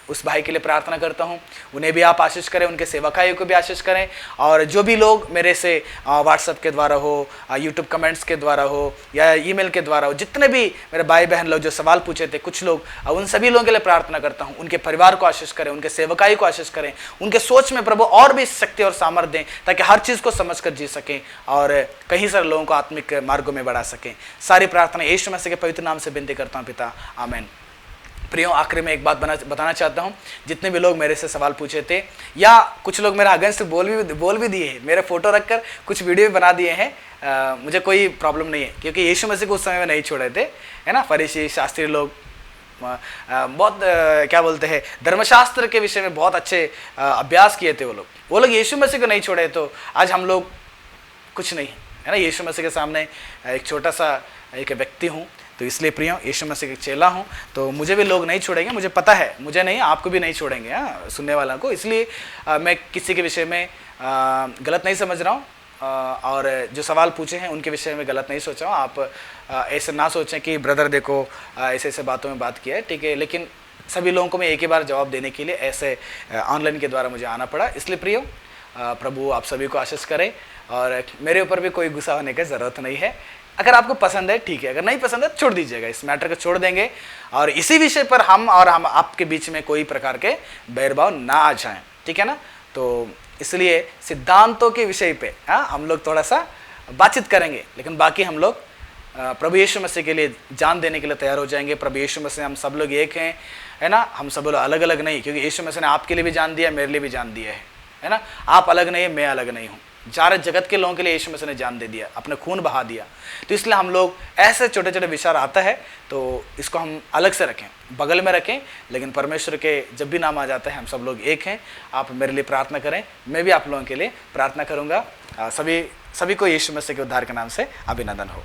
उस भाई के लिए प्रार्थना करता हूँ, उन्हें भी आप आशीष करें, उनके सेवकाइयों को भी आशीष करें। और जो भी लोग मेरे से व्हाट्सएप के द्वारा हो, यूट्यूब कमेंट्स के द्वारा हो, या ईमेल के द्वारा हो, जितने भी मेरे भाई बहन लोग जो सवाल पूछे थे, कुछ लोग, उन सभी लोगों के लिए प्रार्थना करता हूँ। उनके परिवार को आशीष करें, उनके सेवकाई को आशीष करें, उनके सोच में प्रभु और भी शक्ति और सामर्थ्य दें, ताकि हर चीज़ को समझ कर जी सकें और कहीं सारे लोगों को आत्मिक मार्गों में बढ़ा सकें। सारी प्रार्थना यीशु मसीह के पवित्र नाम से विनती करता हूँ पिता, आमीन। प्रियो, आखिरी में एक बात बताना चाहता हूँ। जितने भी लोग मेरे से सवाल पूछे थे, या कुछ लोग मेरे अगेंस्ट बोल भी दिए हैं, मेरे फोटो रखकर कुछ वीडियो भी बना दिए हैं, मुझे कोई प्रॉब्लम नहीं है, क्योंकि यीशु मसीह को उस समय में नहीं छोड़े थे, है ना। फरीसी शास्त्री लोग बहुत क्या बोलते हैं, धर्मशास्त्र के विषय में बहुत अच्छे अभ्यास किए थे वो लोग यीशु मसीह को नहीं छोड़े, तो आज हम लोग कुछ नहीं है ना। यीशु मसीह के सामने एक छोटा सा एक व्यक्ति हूँ, तो इसलिए प्रियो यीशु मसीह का चेला हूँ, तो मुझे भी लोग नहीं छोड़ेंगे, मुझे पता है, मुझे नहीं, आपको भी नहीं छोड़ेंगे, हाँ, सुनने वालों को। इसलिए मैं किसी के विषय में गलत नहीं समझ रहा हूँ, और जो सवाल पूछे हैं उनके विषय में गलत नहीं सोचा हूँ। आप ऐसे ना सोचें कि ब्रदर देखो ऐसे ऐसे बातों में बात किया है, ठीक है, लेकिन सभी लोगों को मैं एक ही बार जवाब देने के लिए ऐसे ऑनलाइन के द्वारा मुझे आना पड़ा। इसलिए प्रियो, प्रभु आप सभी को आशीष करें, और मेरे ऊपर भी कोई गुस्सा होने की ज़रूरत नहीं है। अगर आपको पसंद है ठीक है, अगर नहीं पसंद है छोड़ दीजिएगा, इस मैटर को छोड़ देंगे, और इसी विषय पर हम आपके बीच में कोई प्रकार के बैरभाव ना आ जाएं, ठीक है ना। तो इसलिए सिद्धांतों के विषय पे हम लोग थोड़ा सा बातचीत करेंगे, लेकिन बाकी हम लोग प्रभु यीशु मसीह के लिए जान देने के लिए तैयार हो जाएंगे। प्रभु यीशु मसीह, हम सब लोग एक हैं, है ना, हम सब लोग अलग अलग नहीं, क्योंकि यीशु मसीह ने आपके लिए भी जान दिया, मेरे लिए भी जान दिया है ना। आप अलग नहीं है, मैं अलग नहीं हूँ, सारे जगत के लोगों के लिए यीशु मसीह ने जान दे दिया, अपने खून बहा दिया। तो इसलिए हम लोग ऐसे छोटे छोटे विचार आता है तो इसको हम अलग से रखें, बगल में रखें, लेकिन परमेश्वर के जब भी नाम आ जाता है हम सब लोग एक हैं। आप मेरे लिए प्रार्थना करें, मैं भी आप लोगों के लिए प्रार्थना करूँगा। सभी को यीशु मसीह के उद्धार के नाम से अभिनंदन हो।